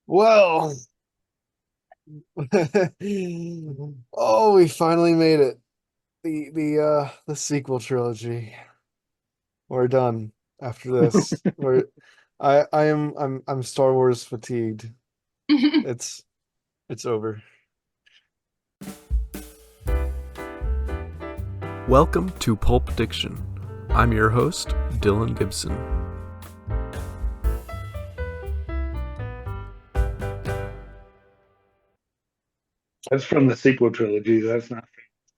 Well, oh, we finally made it. The sequel trilogy. We're done after this. I'm Star Wars fatigued. It's it's over. Welcome to Pulp Diction. I'm your host, Dylan Gibson. That's from the sequel trilogy. That's not.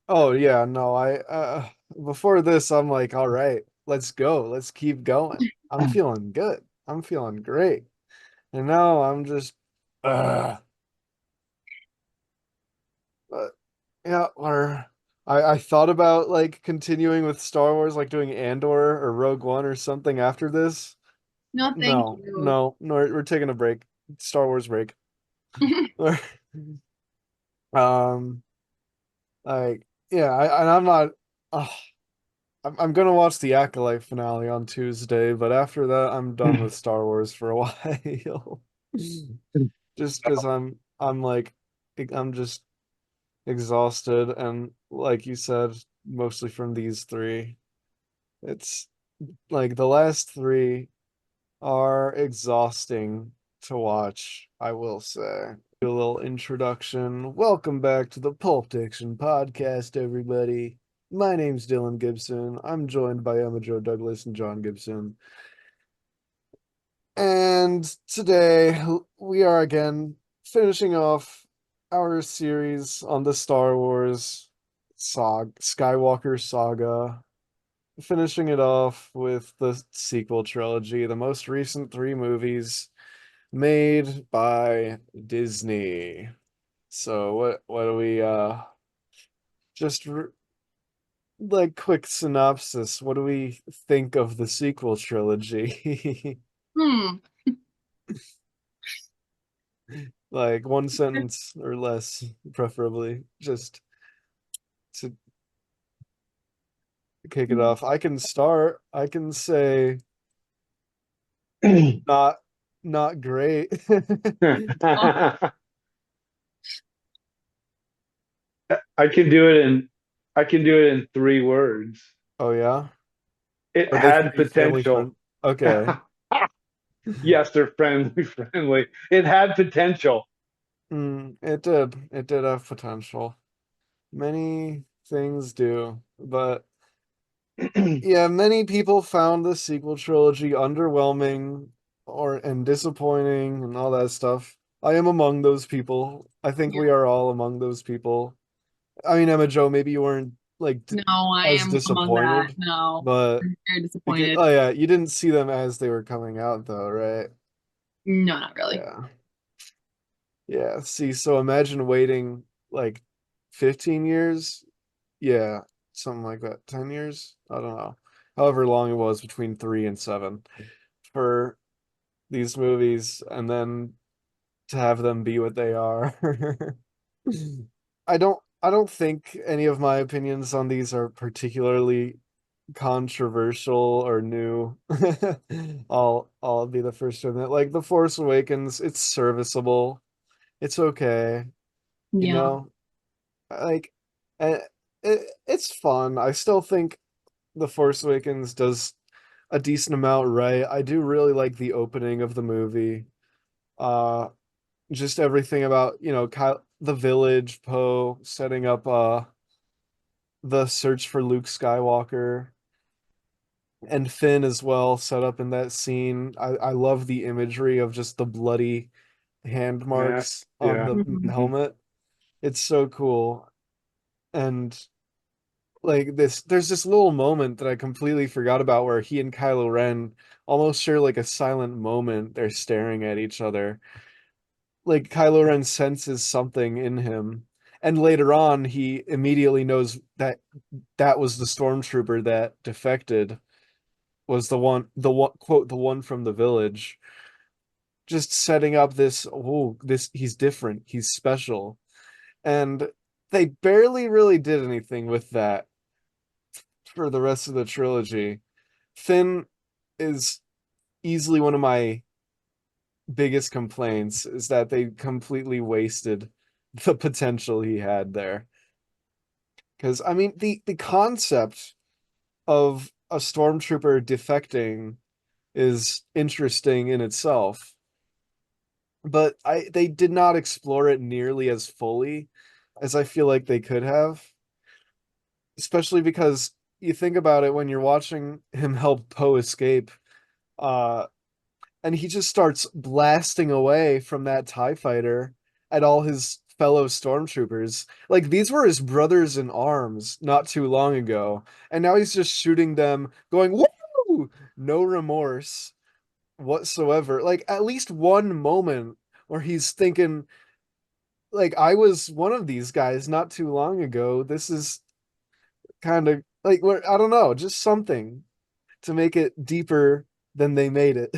Oh yeah, no, I before this I'm like, all right, let's go. Let's keep going. I'm feeling good. I'm feeling great. And now I'm just uh but yeah, or I thought about like continuing with Star Wars, like doing Andor or Rogue One or something after this. No, thank No, you. no, no, we're taking a break. Star Wars break. Um, like yeah, and I'm not. Uh, I'm gonna watch the Acolyte finale on Tuesday, but after that, I'm done with Star Wars for a while. Just because I'm like I'm just exhausted, and like you said, mostly from these three. It's like the last three are exhausting to watch, I will say. A little introduction. Welcome back to the Pulp Diction podcast, everybody. My name's Dylan Gibson. I'm joined by Emma Joe Douglas and John Gibson. And today we are again finishing off our series on the Star Wars Skywalker saga, finishing it off with the sequel trilogy, the most recent three movies made by Disney. So what do we just like quick synopsis, what do we think of the sequel trilogy? Hmm. Like one sentence or less, preferably, just to kick it off. I can start. I can say not not great. Oh, I can do it in. I can do it in 3 words. Oh yeah? It Are they had three family potential. friend? Okay. Yes, they're friendly, friendly. It had potential. It did. It did have potential. Many things do, but yeah, many people found the sequel trilogy underwhelming and disappointing and all that stuff. I am among those people. I think yeah. we are all among those people. I mean, Emma Joe, maybe you weren't like No, I as am among that. disappointed, No, but I'm very because disappointed. oh yeah, you didn't see them as they were coming out though, right? No, not really. Yeah. Yeah. See, so imagine waiting like 15 years. Yeah, something like that. 10 years? I don't know. However long it was between 3 and 7 for these movies, and then to have them be what they are. I don't think any of my opinions on these are particularly controversial or new. I'll be the first to admit. Like The Force Awakens, it's serviceable. It's okay, you Yeah. know? Like uh, it's fun. I still think The Force Awakens does a decent amount right. I do really like the opening of the movie. Uh just everything about, the village, Poe setting up the search for Luke Skywalker, and Finn as well set up in that scene. I love the imagery of just the bloody hand Mask. marks on Yeah. the Mhm. Hmm. helmet. It's so cool. And like there's this little moment that I completely forgot about where he and Kylo Ren almost share like a silent moment. They're staring at each other. Like Kylo Ren senses something in him. And later on, he immediately knows that that was the stormtrooper that defected, was the one, quote, the one from the village. Just setting up this, oh, this, he's different, he's special. And they barely really did anything with that for the rest of the trilogy. Finn is easily one of my biggest complaints is that they completely wasted the potential he had there. Because I mean, the concept of a stormtrooper defecting is interesting in itself, but they did not explore it nearly as fully as I feel like they could have, especially because you think about it when you're watching him help Poe escape, uh, and he just starts blasting away from that TIE fighter at all his fellow stormtroopers. Like these were his brothers in arms not too long ago, and now he's just shooting them, going, "Woo!" No remorse whatsoever. Like at least one moment where he's thinking, like, I was one of these guys not too long ago. This is kind of like where I don't know, just something to make it deeper than they made it.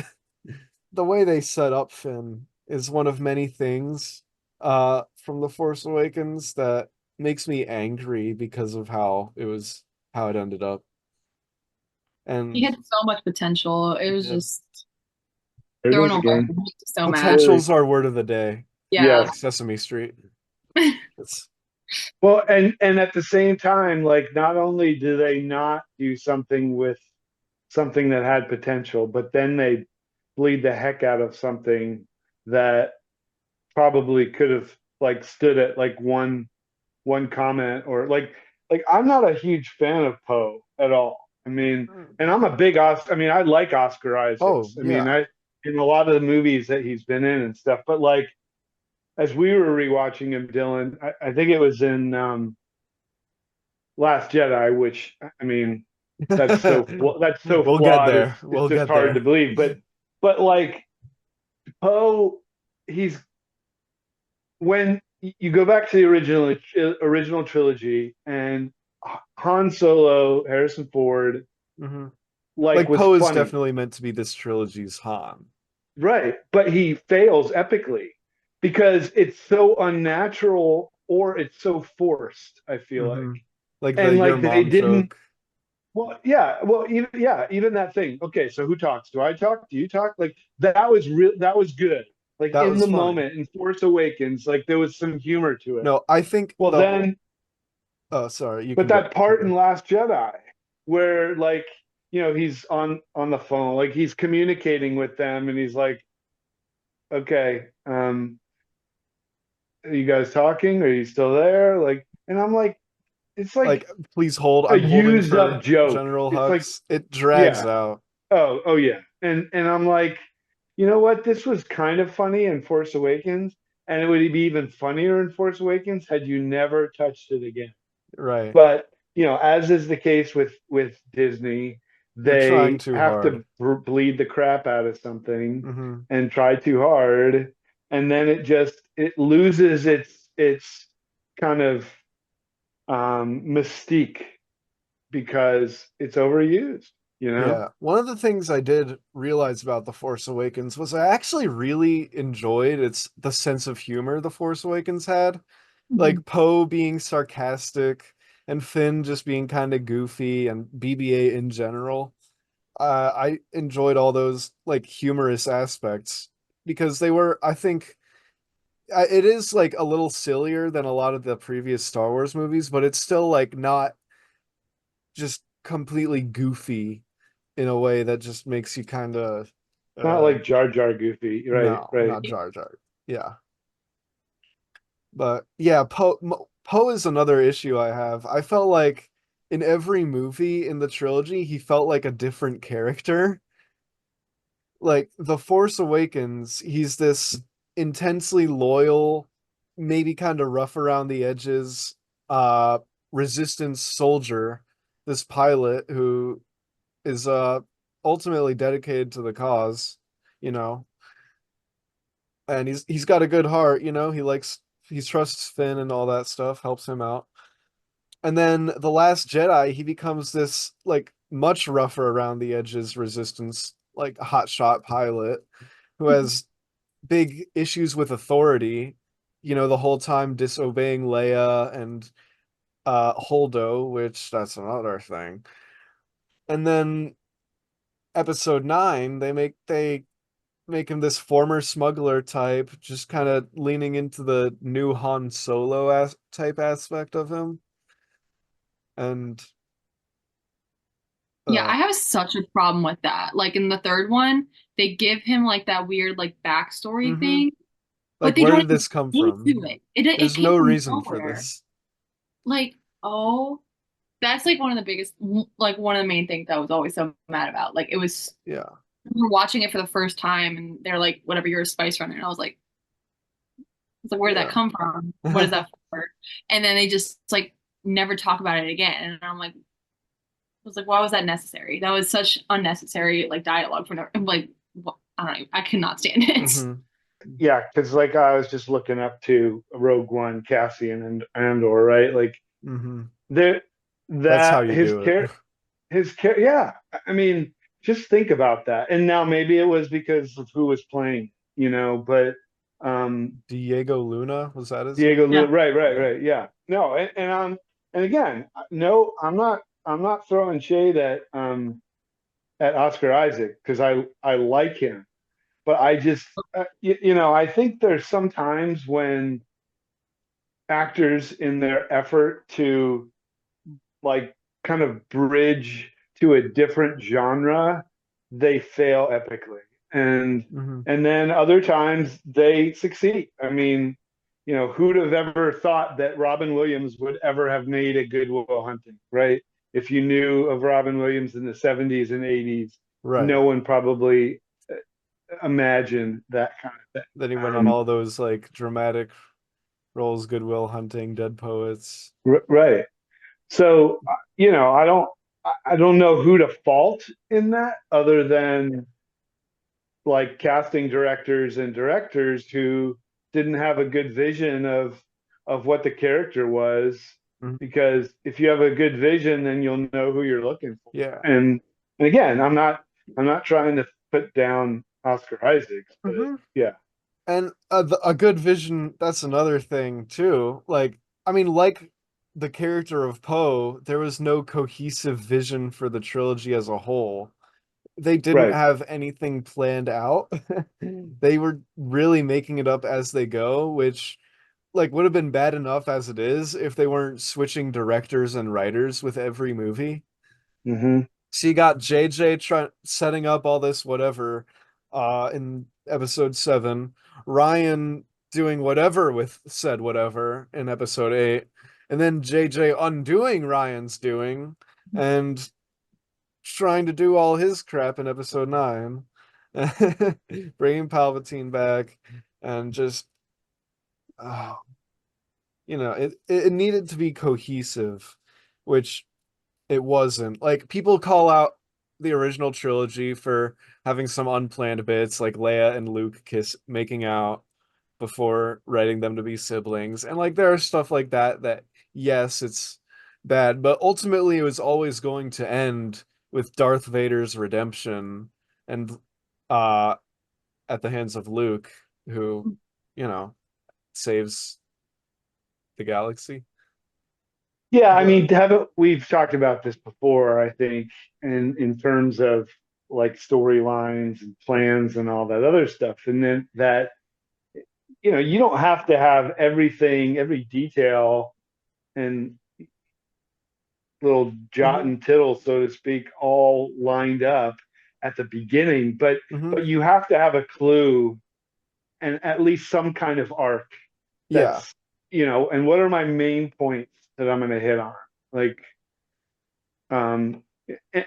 The way they set up Finn is one of many things from The Force Awakens that makes me angry because of how it ended up. He And had so much potential. It was yeah, just There it thrown is away. again. I'm just so mad. Really. potential's our word of the day, Yeah. like Yes. Sesame Street. It's Well, and at the same time, like not only do they not do something with something that had potential, but then they bleed the heck out of something that probably could have like stood at like one comment or like I'm not a huge fan of Poe at all. I mean, and I'm a big Oscar. I mean, I like Oscar oh Isaacs. I mean, yeah. I in a lot of the movies that he's been in and stuff. But like as we were rewatching him, Dylan, I think it was in Last Jedi, which I mean, that's so We'll get flawed. there. It's We'll just get hard to there. believe. But like Poe, he's when you go back to the original trilogy and Han Solo, Harrison Ford, Hmm. like Like was Poe is funny, definitely meant to be this trilogy's Han. right? But he fails epically because it's so unnatural or it's so forced. I feel like, Hmm. Like the and your like they mom didn't. joke. Well, yeah, well, even that thing. Okay, so who talks? Do I talk? Do you talk? Like that was real. That was good. Like That in was the funny. moment in Force Awakens, like there was some humor to it. No, I think Well, the then oh sorry, you but can go that part keep in going. Last Jedi where like he's on the phone, like he's communicating with them, and he's like, "Okay, are you guys talking? Are you still there?" Like, and I'm like, it's like Like, please hold. a I'm holding used up for joke. General It's like, Hux. It drags yeah, out. oh yeah, and I'm like, you know what? This was kind of funny in Force Awakens, and it would be even funnier in Force Awakens had you never touched it again. Right. But as is the case with Disney, They're trying they too have hard. to bleed the crap out of something Hmm. and try too hard, and then it loses its kind of mystique because it's overused. You know, Yeah. One of the things I did realize about The Force Awakens was I actually really enjoyed the sense of humor The Force Awakens had. Mhm. Like Poe being sarcastic and Finn just being kind of goofy and BB-8 in general. I enjoyed all those like humorous aspects because they were, I think, it is like a little sillier than a lot of the previous Star Wars movies, but it's still like not just completely goofy in a way that just makes you kind of not uh like Jar Jar Goofy, right? no, Right. not Jar Jar. Yeah. But yeah, Poe is another issue I have. I felt like in every movie in the trilogy, he felt like a different character. Like The Force Awakens, he's this intensely loyal, maybe kind of rough around the edges, uh, resistance soldier, this pilot who is ultimately dedicated to the cause, you know, and he's got a good heart, he trusts Finn and all that stuff, helps him out. And then The Last Jedi, he becomes this like much rougher around the edges resistance, like hotshot pilot who has big issues with authority, the whole time disobeying Leia and Holdo, which that's another thing. And then episode 9, they make him this former smuggler type, just kind of leaning into the new Han Solo type aspect of him. And Yeah, uh I have such a problem with that. Like in the third one, they give him like that weird like backstory mhm. thing, but Like, they where don't did even this come get to from? it. It There's came no from reason for nowhere. this. Like, oh, that's like one of the biggest, like one of the main things I was always so mad about. Like it was, Yeah. we were watching it for the first time, and they're like, whatever, you're a spice runner, and I was like, where did that Yeah. come from? What is that for? And then they just like never talk about it again, and I'm like, I was like, why was that necessary? That was such unnecessary like dialogue for no, like I don't know, I could not stand it. hmm Yeah, because like I was just looking up to Rogue One, Cassian and Andor, right? Like hmm there, That's how that you do it. his care, yeah. I mean, just think about that. And now maybe it was because of who was playing, but Diego Luna, was that his Diego name? Luna, Yeah. right, right, Yeah. right, yeah. No, and again, no, I'm not throwing shade at Oscar Isaac because I like him, but I just I think there's sometimes when actors in their effort to like kind of bridge to a different genre, they fail epically. And hmm and then other times they succeed. I mean, who'd have ever thought that Robin Williams would ever have made a Good Will Hunting, right? If you knew of Robin Williams in the 70s and 80s, Right. no one probably imagined that kind of thing. Then he went on all those like dramatic roles, Goodwill Hunting, Dead Poets. Right. So, I don't know who to fault in that other than like casting directors and directors who didn't have a good vision of what the character was. Mhm. Because if you have a good vision, then you'll know who you're looking for. Yeah. And again, I'm not trying to put down Oscar Isaacs, but hmm yeah, And a good vision, that's another thing too. Like, I mean, like the character of Poe, there was no cohesive vision for the trilogy as a whole. They didn't right. have anything planned out. They were really making it up as they go, which like would have been bad enough as it is if they weren't switching directors and writers with every movie. Hmm. So you got JJ setting up all this whatever in episode 7, Ryan doing whatever with said whatever in episode 8, and then JJ undoing Ryan's doing and trying to do all his crap in episode 9. Bringing Palpatine back and just oh, it needed to be cohesive, which it wasn't. Like people call out the original trilogy for having some unplanned bits, like Leia and Luke making out before writing them to be siblings. And like there are stuff like that yes, it's bad, but ultimately it was always going to end with Darth Vader's redemption and uh at the hands of Luke, who, you know, saves the galaxy. Yeah, I But mean, haven't we've talked about this before, I think, in terms of like storylines and plans and all that other stuff. And then that, you don't have to have everything, every detail and little jot mhm, and tittle, so to speak, all lined up at the beginning, but mhm. but you have to have a clue and at least some kind of arc Yeah. that's, and what are my main points that I'm going to hit on? Like, um,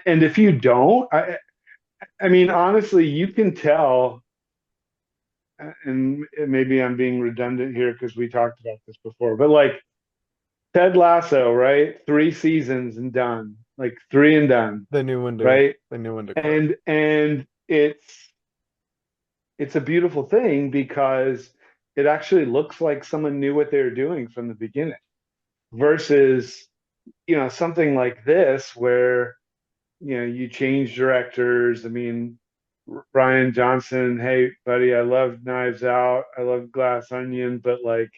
and if you don't, I mean, honestly, you can tell, and maybe I'm being redundant here because we talked about this before, but like Ted Lasso, right? 3 seasons and done, like three and done, They knew when to right? they knew when to cut. And it's a beautiful thing because it actually looks like someone knew what they were doing from the beginning versus, something like this where you change directors. I mean, Ryan Johnson, hey buddy, I love Knives Out, I love Glass Onion, but like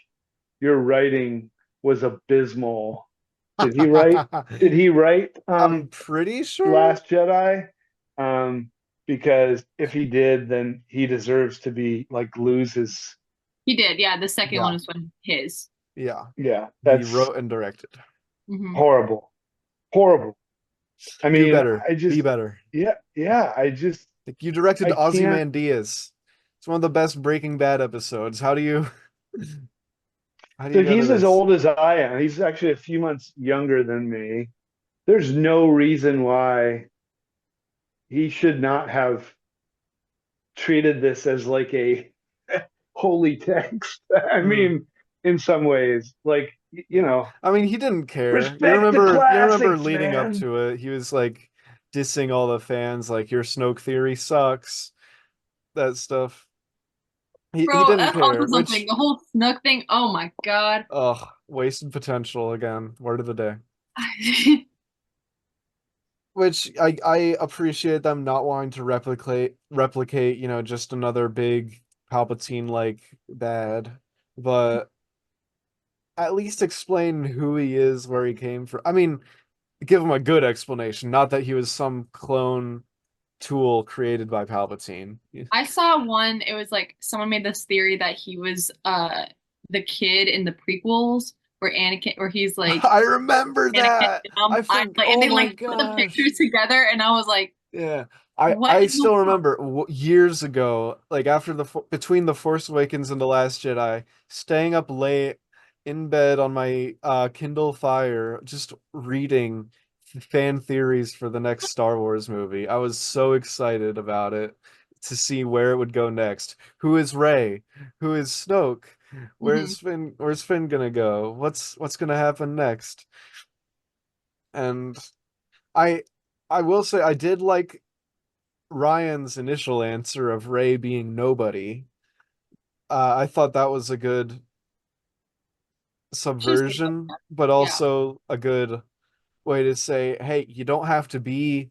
your writing was abysmal. Did he write? Did he write I'm pretty sure. Last Jedi? Um, because if he did, then he deserves to be like lose his. He did, yeah. The second one Yeah, was one his. yeah. Yeah, He that's wrote and directed. Hmm. horrible, horrible. I Do mean, better. I Be just, better. yeah, yeah, I just, Like you directed I can't. Ozymandias. It's one of the best Breaking Bad episodes. How do you how do So you go to he's as this? old as I am. He's actually a few months younger than me. There's no reason why he should not have treated this as like a holy text. I Hmm. mean, in some ways, like, I mean, he didn't care. respect the You remember classics, leading up man. to it, he was like dissing all the fans, like your Snoke theory sucks, that stuff. He Bro, didn't that's also care, something. which The whole Snook thing. Oh my God. ugh, wasted potential again. Word of the day. Which I appreciate them not wanting to replicate, just another big Palpatine like bad, but at least explain who he is, where he came from. I mean, give him a good explanation, not that he was some clone tool created by Palpatine. I saw one, it was like someone made this theory that he was the kid in the prequels where he's like I remember Anakin. that. I I forgot. like, and Oh they my like put the gosh. pictures together, and I was like, Yeah. I what I in the still world? remember years ago, like after between The Force Awakens and The Last Jedi, staying up late in bed on my Kindle Fire, just reading fan theories for the next Star Wars movie. I was so excited about it to see where it would go next. Who is Rey? Who is Snoke? Mhm. Where's Finn gonna go? What's gonna happen next? And I I will say I did like Ryan's initial answer of Ray being nobody. I thought that was a good She was good. subversion, but Yeah. also a good way to say, hey, you don't have to be,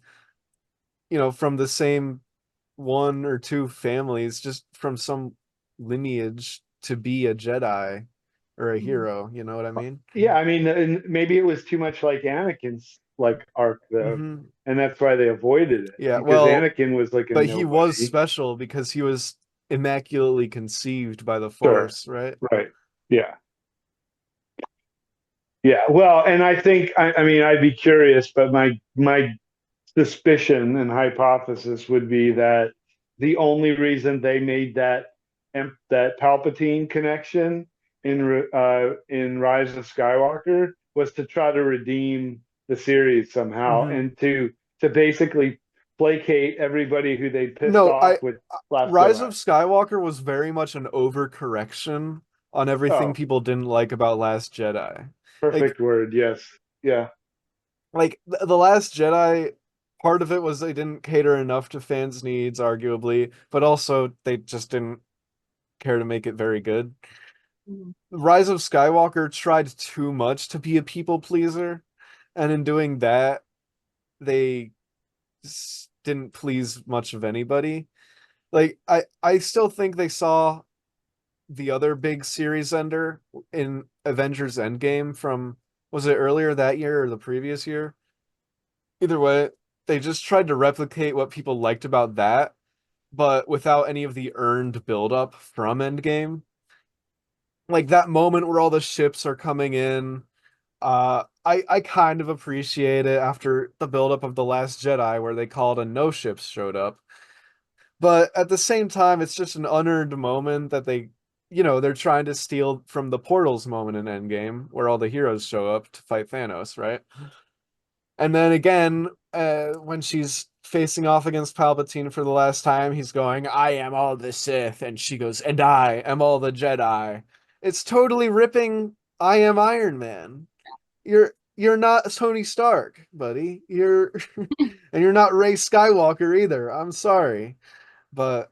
from the same one or two families, just from some lineage to be a Jedi or a Mhm. hero. You know what I mean? Yeah, I mean, and maybe it was too much like Anakin's like arc though, Hmm. and that's why they avoided it Yeah, because well, Anakin was like a but he was nobody. special because he was immaculately conceived by the Sure, Force, right? right. Yeah. Yeah, well, and I think I mean I'd be curious, but my suspicion and hypothesis would be that the only reason they made that Palpatine connection in Rise of Skywalker was to try to redeem the series somehow Hmm. and to basically placate everybody who they pissed No, off with Last Rise Jedi. of Skywalker was very much an overcorrection on everything Oh, people didn't like about Last Jedi. Like perfect word. Yes. Yeah. the Last Jedi, part of it was they didn't cater enough to fans' needs, arguably, but also they just didn't care to make it very good. Mhm. Rise of Skywalker tried too much to be a people pleaser, and in doing that, they didn't please much of anybody. Like I still think they saw the other big series ender in Avengers Endgame from, was it earlier that year or the previous year? Either way, they just tried to replicate what people liked about that, but without any of the earned buildup from Endgame. Like that moment where all the ships are coming in. I kind of appreciate it after the buildup of The Last Jedi, where they called and no ships showed up. But at the same time, it's just an unearned moment that they're trying to steal from the Portals moment in Endgame, where all the heroes show up to fight Thanos, right? And then again, when she's facing off against Palpatine for the last time, he's going, I am all the Sith. And she goes, and I am all the Jedi. It's totally ripping I am Iron Man. You're not Tony Stark, buddy. You're and you're not Rey Skywalker either. I'm sorry. But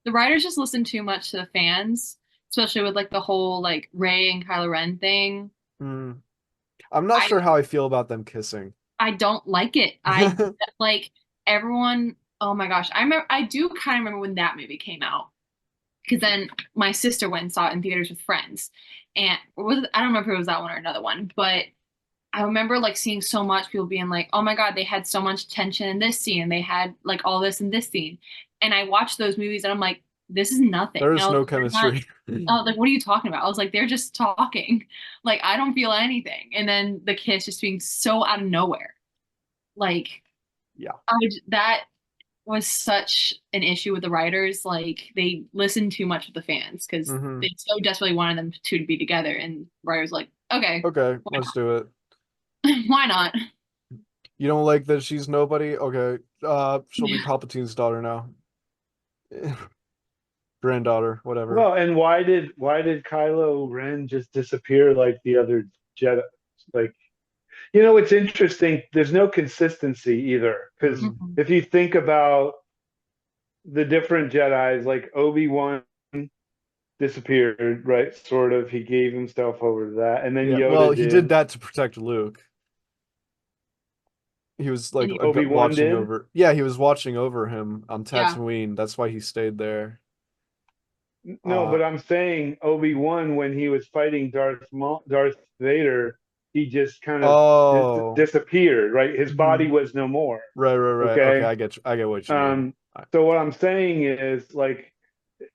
The writers just listen too much to the fans, especially with like the whole like Rey and Kylo Ren thing. mm, I'm not I sure how I feel about them kissing. I don't like it. I like everyone. Oh my gosh, I remember. I do kind of remember when that movie came out because then my sister went and saw it in theaters with friends, and I don't remember if it was that one or another one, but I remember like seeing so much people being like, "Oh my God, they had so much tension in this scene, and they had like all this in this scene." And I watched those movies and I'm like, "This is nothing." There And I is was no like, "They're not." chemistry. I was like, "What are you talking about?" I was like, "They're just talking. Like I don't feel anything." And then the kiss just being so out of nowhere. Like Yeah. that was such an issue with the writers. Like they listened too much with the fans because Hmm. they so desperately wanted them two to be together, and writers like, okay, Okay, let's do it. why not? You don't like that she's nobody? Okay. She'll be Palpatine's daughter now. Granddaughter, whatever. Well, and why did Kylo Ren just disappear like the other Jedi? Like, it's interesting. There's no consistency either, because Hmm. Mhm. if you think about the different Jedis, like Obi-Wan disappeared, right? Sort of. He gave himself over to that, and then Yeah, well, Yoda he did did. that to protect Luke. He was like And Obi-Wan watching did. over. Yeah, he was watching over him on yeah, Tatooine. That's why he stayed there. No, Uh but I'm saying Obi-Wan, when he was fighting Darth Vader, he just kind of oh, disappeared, right? His body mhm. was no more. Right, right, right. Okay, Okay. I get what you mean. So what I'm saying is like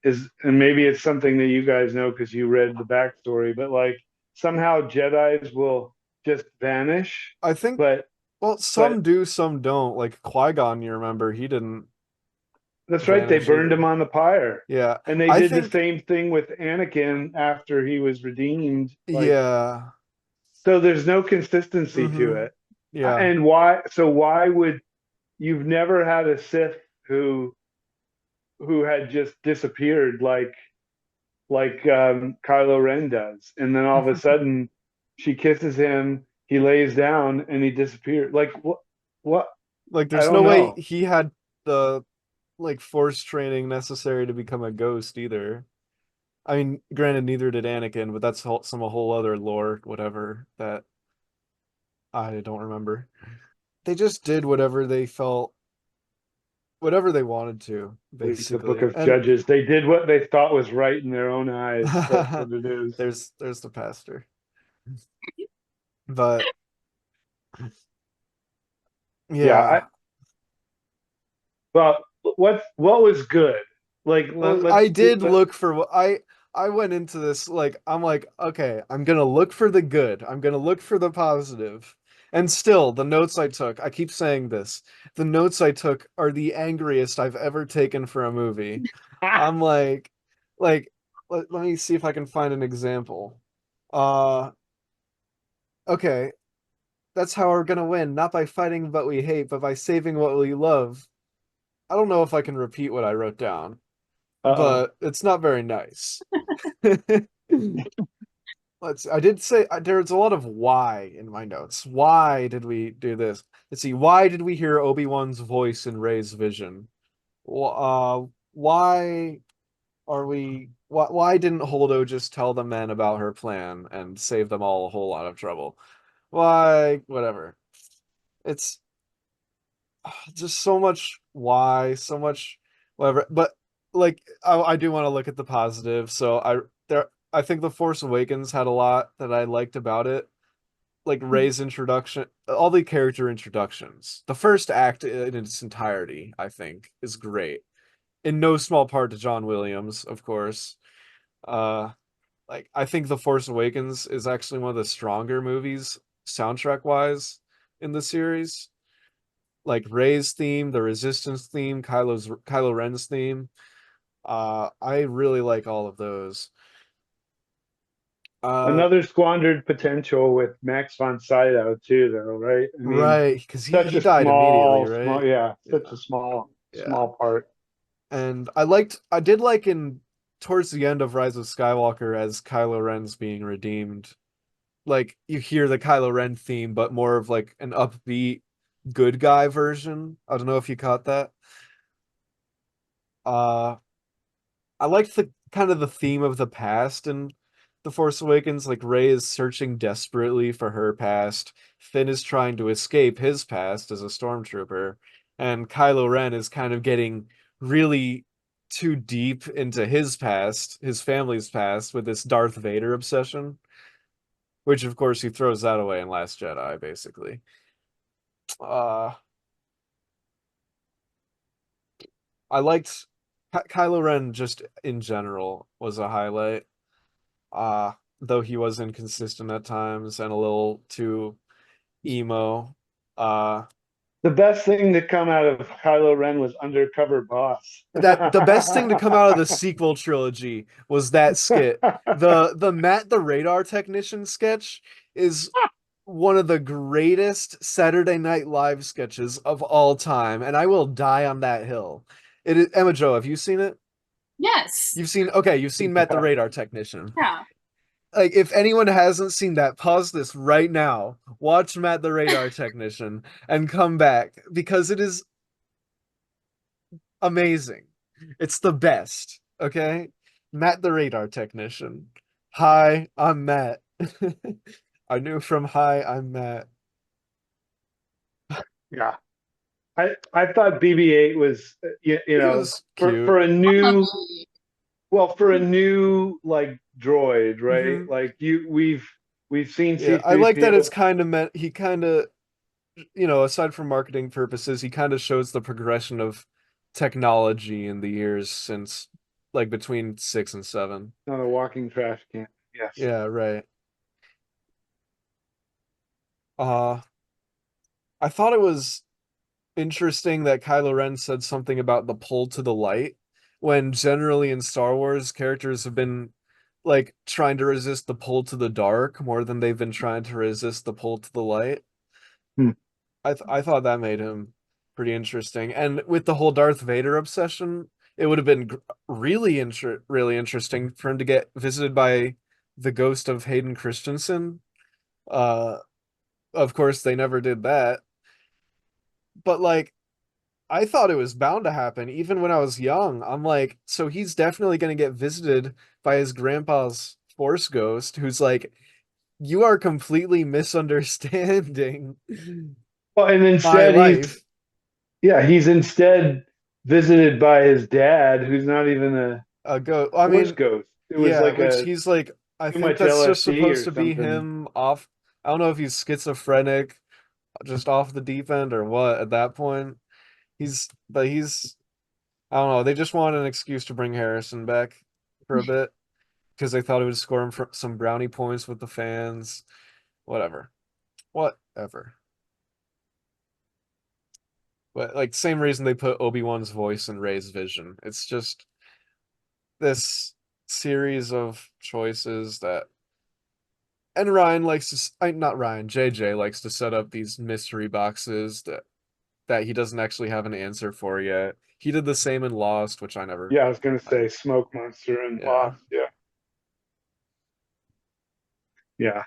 and maybe it's something that you guys know because you read the backstory, but like somehow Jedi's will just vanish, I think, but well, but some do, some don't. Like Qui-Gon, you remember, he didn't that's right, they vanish burned him either. on the pyre. Yeah, And they I did the think, same thing with Anakin after he was redeemed. Like, yeah. so there's no consistency to Hmm. it. Yeah. And why? So why would you've never had a Sith who had just disappeared like Kylo Ren does, and then all of a sudden she kisses him, he lays down, and he disappeared. Like what? What? Like, I there's no don't way know. he had the like force training necessary to become a ghost either. I mean, granted, neither did Anakin, but that's some a whole other lore, whatever, that I don't remember. They just did whatever they felt, whatever they wanted to, Like the Book basically. of And Judges, they did what they thought was right in their own eyes. That's what it is. there's the pastor. But Yeah. I yeah, Well, what was good? Like well, I did look for what I went into this like I'm like, okay, I'm gonna look for the good. I'm gonna look for the positive. And still, the notes I took, I keep saying this, the notes I took are the angriest I've ever taken for a movie. I'm like let me see if I can find an example. Uh okay, that's how we're gonna win, not by fighting what we hate, but by saving what we love. I don't know if I can repeat what I wrote down, Uh-oh. but it's not very nice. I did say there's a lot of why in my notes. Why did we do this? Let's see. Why did we hear Obi-Wan's voice in Rey's vision? Why are we? Why didn't Holdo just tell the men about her plan and save them all a whole lot of trouble? Why? Whatever. It's just so much why, so much whatever. But like, I do want to look at the positive. So I think The Force Awakens had a lot that I liked about it. Like Rey's introduction, all the character introductions. The first act in its entirety, I think, is great. In no small part to John Williams, of course. Uh, like I think The Force Awakens is actually one of the stronger movies soundtrack wise in the series. Like Rey's theme, the Resistance theme, Kylo Ren's theme. I really like all of those. Uh, Another squandered potential with Max von Sydow too, though, right? I mean, right, because such he a died immediately, small, right? yeah, such Yeah, a small, yeah. small part. And I did like in towards the end of Rise of Skywalker as Kylo Ren's being redeemed. Like you hear the Kylo Ren theme, but more of like an upbeat good guy version. I don't know if you caught that. Uh, I like the kind of the theme of the past in The Force Awakens. Like Rey is searching desperately for her past. Finn is trying to escape his past as a stormtrooper, and Kylo Ren is kind of getting really too deep into his past, his family's past, with this Darth Vader obsession. which of course he throws that away in Last Jedi, basically. Uh, I liked Kylo Ren just in general was a highlight. Uh, though he was inconsistent at times and a little too emo. Uh, The best thing to come out of Kylo Ren was Undercover Boss. that the best thing to come out of the sequel trilogy was that skit. The Matt the Radar Technician sketch is one of the greatest Saturday Night Live sketches of all time, and I will die on that hill. It is, Emma Joe, have you seen it? Yes. You've seen Matt the Radar Technician. Yeah. Like, if anyone hasn't seen that, pause this right now, watch Matt the Radar Technician, and come back because it is amazing. It's the best. Okay, Matt the Radar Technician. Hi, I'm Matt. I knew from hi, I'm Matt. Yeah. I thought BB-8 was you He know, was for cute. a new, well, for a new like droid, right? Hmm. Like we've seen Yeah, I like that it's C-3PO. kind of meant he kind of, aside from marketing purposes, he kind of shows the progression of technology in the years since, like, between 6 and 7. Not a walking trash can. Yes. Yeah, right. Uh, I thought it was interesting that Kylo Ren said something about the pull to the light, when generally in Star Wars, characters have been like trying to resist the pull to the dark more than they've been trying to resist the pull to the light. Hmm. I thought that made him pretty interesting. And with the whole Darth Vader obsession, it would have been really interesting for him to get visited by the ghost of Hayden Christensen. Uh, of course, they never did that. But like, I thought it was bound to happen even when I was young. I'm like, so he's definitely going to get visited by his grandpa's force ghost, who's like, you are completely misunderstanding Well, and my instead life. he's instead visited by his dad, who's not even a I force mean, ghost. It was yeah, like which a he's like, I too think much that's just LSD supposed or to be something. him off. I don't know if he's schizophrenic, just off the deep end or what at that point. He's, I don't know. They just wanted an excuse to bring Harrison back for a bit because they thought it would score him for some brownie points with the fans. Whatever. Whatever. But like, same reason they put Obi-Wan's voice in Rey's vision. It's just this series of choices that, and Ryan likes not Ryan, JJ likes to set up these mystery boxes that he doesn't actually have an answer for yet. He did the same in Lost, which Yeah, I was gonna I, say Smoke Monster and yeah. Lost. Yeah, yeah.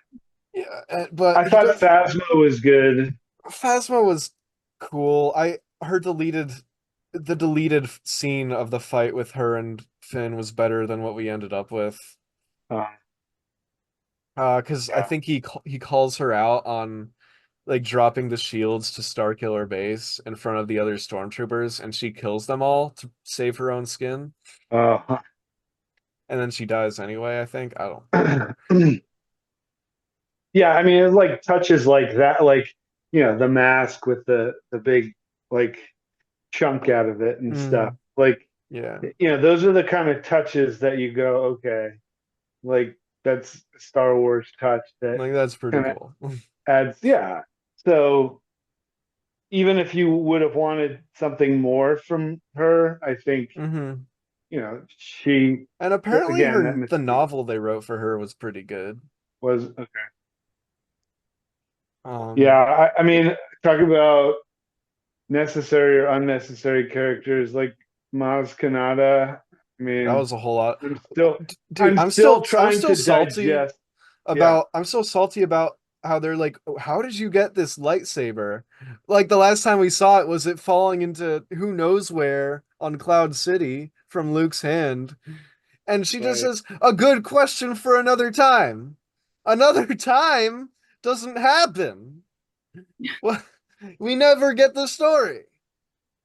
Yeah, but I he thought does. Phasma was good. Phasma was cool. Her the deleted scene of the fight with her and Finn was better than what we ended up with. Um, Because I yeah. think he calls her out on like dropping the shields to Starkiller Base in front of the other stormtroopers, and she kills them all to save her own skin, Uh, and then she dies anyway. I think I don't. yeah, I mean, it like touches like that, like the mask with the big like chunk out of it and stuff. Mm, Like, yeah, those are the kind of touches that you go, okay, like that's a Star Wars touch that like that's pretty kind of cool. adds, yeah. So even if you would have wanted something more from her, I think, Hmm. she, And apparently again, that the mystique novel they wrote for her was pretty good. was okay. Yeah, Um, I mean, talk about necessary or unnecessary characters like Maz Kanata. I that mean, was a whole lot. I'm still Dude, I'm I'm still still I'm trying still to salty digest. Yeah, I'm so salty about how they're like, "Oh, how did you get this lightsaber?" Like the last time we saw it was it falling into who knows where on Cloud City from Luke's hand. And she just right. says, "A good question for another time." Another time doesn't happen. Well, we never get the story.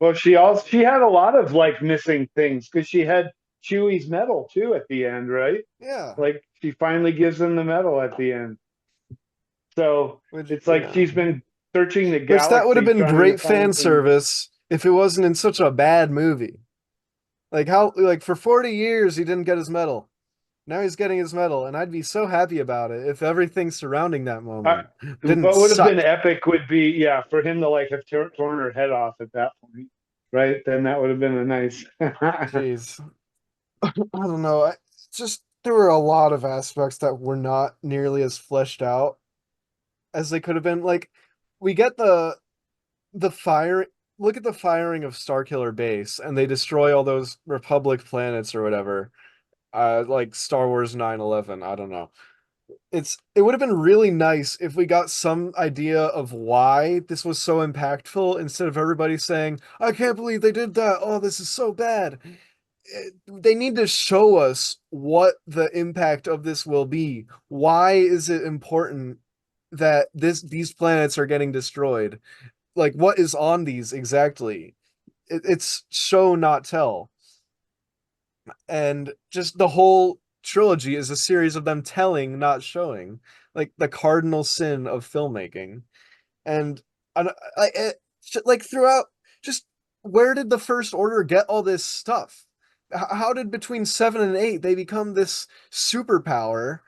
Well, she had a lot of like missing things because she had Chewie's medal too at the end, right? Yeah. Like she finally gives him the medal at the end. So Which, it's like yeah. she's been searching the Which that would have galaxy been trying to great find fan things. service if it wasn't in such a bad movie. Like how like for 40 years he didn't get his medal. Now he's getting his medal, and I'd be so happy about it if everything surrounding that I, moment didn't what would have been suck. epic would be, yeah, for him to like have torn her head off at that point, right? Then that would have been a nice. Jeez. I don't know. I just there were a lot of aspects that were not nearly as fleshed out as they could have been. Like we get the fire look at the firing of Starkiller Base and they destroy all those Republic planets or whatever. Like Star Wars 9/11, I don't know. It would have been really nice if we got some idea of why this was so impactful instead of everybody saying, "I can't believe they did that. Oh, this is so bad." They need to show us what the impact of this will be. Why is it important that these planets are getting destroyed? Like what is on these exactly? It's show not tell. And just the whole trilogy is a series of them telling, not showing, like the cardinal sin of filmmaking. And like throughout, just where did the First Order get all this stuff? How did between 7 and 8 they become this superpower,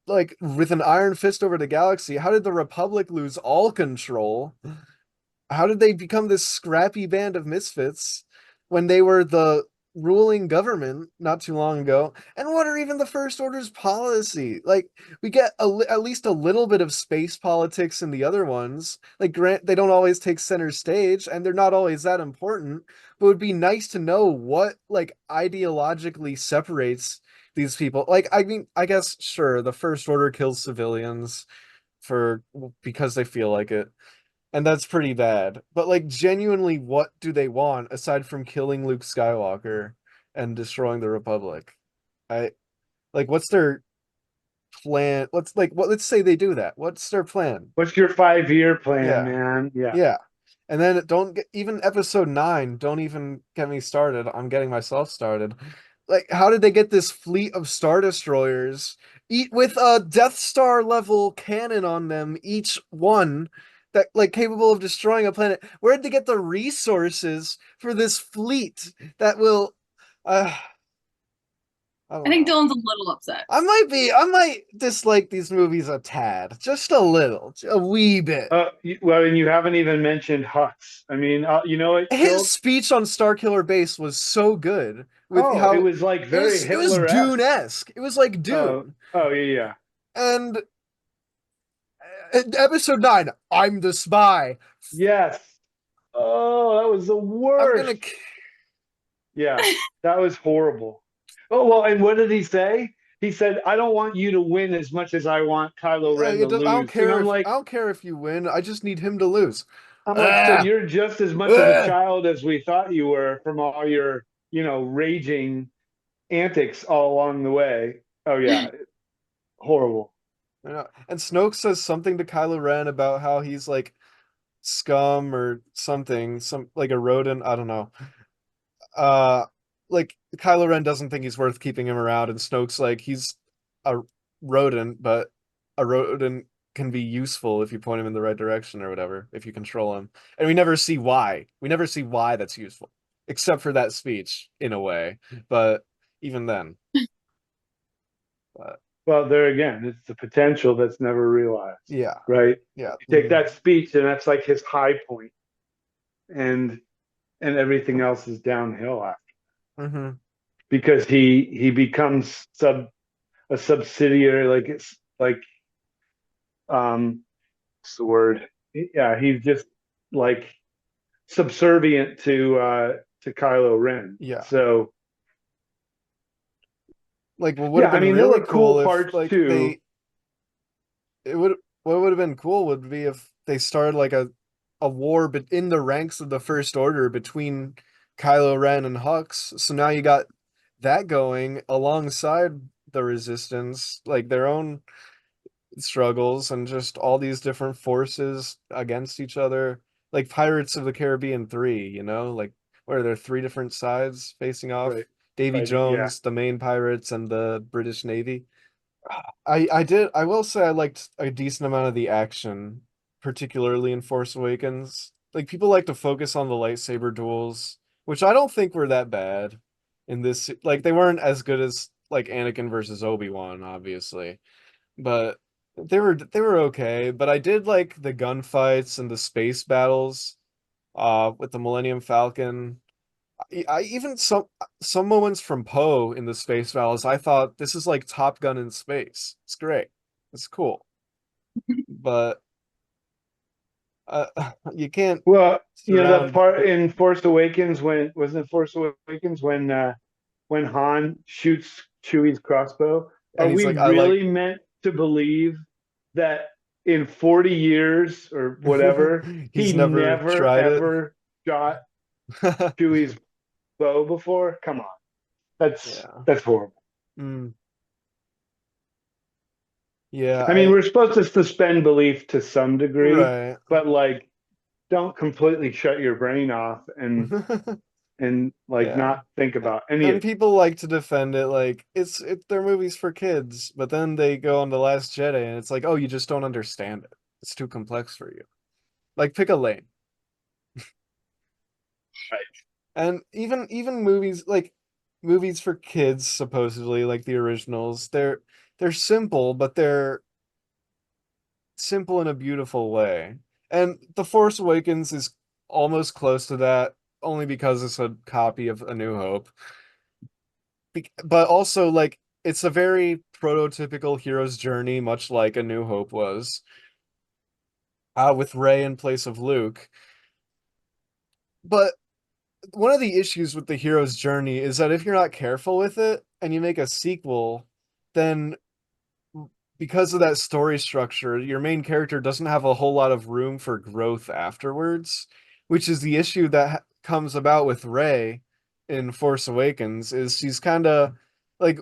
like with an iron fist over the galaxy? How did the Republic lose all control? How did they become this scrappy band of misfits when they were the ruling government not too long ago? And what are even the First Order's policy? Like, we get at least a little bit of space politics in the other ones. Like, grant they don't always take center stage, and they're not always that important. But it would be nice to know what, like, ideologically separates these people. Like, I mean, I guess sure, the First Order kills civilians for because they feel like it, and that's pretty bad. But like genuinely, what do they want aside from killing Luke Skywalker and destroying the Republic? I like what's their plan? What's like what let's say they do that. What's their plan? What's your 5 year plan, Yeah. man? Yeah. Yeah. And then don't get even episode 9, don't even get me started. I'm getting myself started. Like, how did they get this fleet of Star Destroyers eat with a Death Star level cannon on them, each one that like capable of destroying a planet? Where did they get the resources for this fleet that will uh I I don't think know. Dylan's a little upset. I might dislike these movies a tad, just a little, a wee bit. Well, and you haven't even mentioned Hux. I mean, you know, it His killed. speech on Starkiller Base was so good with Oh, it how was like very it was Hitler-esque. Dune-esque. It was like Oh, Dune. oh yeah, yeah. And episode 9, I'm the spy. Yes. Oh, that was the I'm worst. gonna Yeah, that was horrible. Oh, well, and what did he say? He said, I don't want you to win as much as I want Kylo Ren to lose. And I don't care if you win. I just need him to lose. I'm like, so Ah, you're just as much of a ah. child as we thought you were from all your, raging antics all along the way. Oh yeah, horrible. You know, and Snoke says something to Kylo Ren about how he's like scum or something, some like a rodent. I don't know. uh like Kylo Ren doesn't think he's worth keeping him around, and Snoke's like he's a rodent, but a rodent can be useful if you point him in the right direction or whatever, if you control him. And we never see why. We never see why that's useful, except for that speech in a way. But even then, but Well, there again, it's the potential that's never realized, yeah, right? yeah, You take that speech, and that's like his high point, and everything else is downhill after, mm-hmm. because he becomes a subsidiary, like it's like what's the word? Yeah, he's just like subservient to Kylo Ren. Yeah. So Like what would yeah, have I been mean there really were cool cool if parts like too. they it would what would have been cool would be if they started like a war but in the ranks of the First Order between Kylo Ren and Hux. So now you got that going alongside the Resistance, like their own struggles and just all these different forces against each other, like Pirates of the Caribbean 3, you know, like where there are three different sides facing off. Right, Davy fighting. Yeah, Jones, the main pirates, and the British Navy. I will say I liked a decent amount of the action, particularly in Force Awakens. Like people like to focus on the lightsaber duels, which I don't think were that bad in this. Like they weren't as good as like Anakin versus Obi-Wan, obviously, but they were okay. But I did like the gunfights and the space battles, with the Millennium Falcon. I even some moments from Poe in the space battles, I thought this is like Top Gun in space. It's great. It's cool. But uh, you can't Well, that surround part in Force Awakens when wasn't it Force Awakens when Han shoots Chewie's crossbow. and Are he's we like I like really meant to believe that in 40 years or whatever he he's never never tried it. ever shot Chewie's bow before? Come on, Yeah. that's horrible. Mm, yeah, I mean, I we're supposed to suspend belief to some degree, right. but like, don't completely shut your brain off and like Yeah. not think about any of And it. people like to defend it like they're movies for kids, but then they go on The Last Jedi and it's like, "Oh, you just don't understand it. It's too complex for you." Like pick a lane. Right. And even movies like movies for kids supposedly like the originals, they're simple, but they're simple in a beautiful way. And The Force Awakens is almost close to that only because it's a copy of A New Hope. But also like it's a very prototypical hero's journey much like A New Hope was. With Rey in place of Luke. But one of the issues with the hero's journey is that if you're not careful with it and you make a sequel, then because of that story structure, your main character doesn't have a whole lot of room for growth afterwards, which is the issue that comes about with Rey in Force Awakens is she's kind of like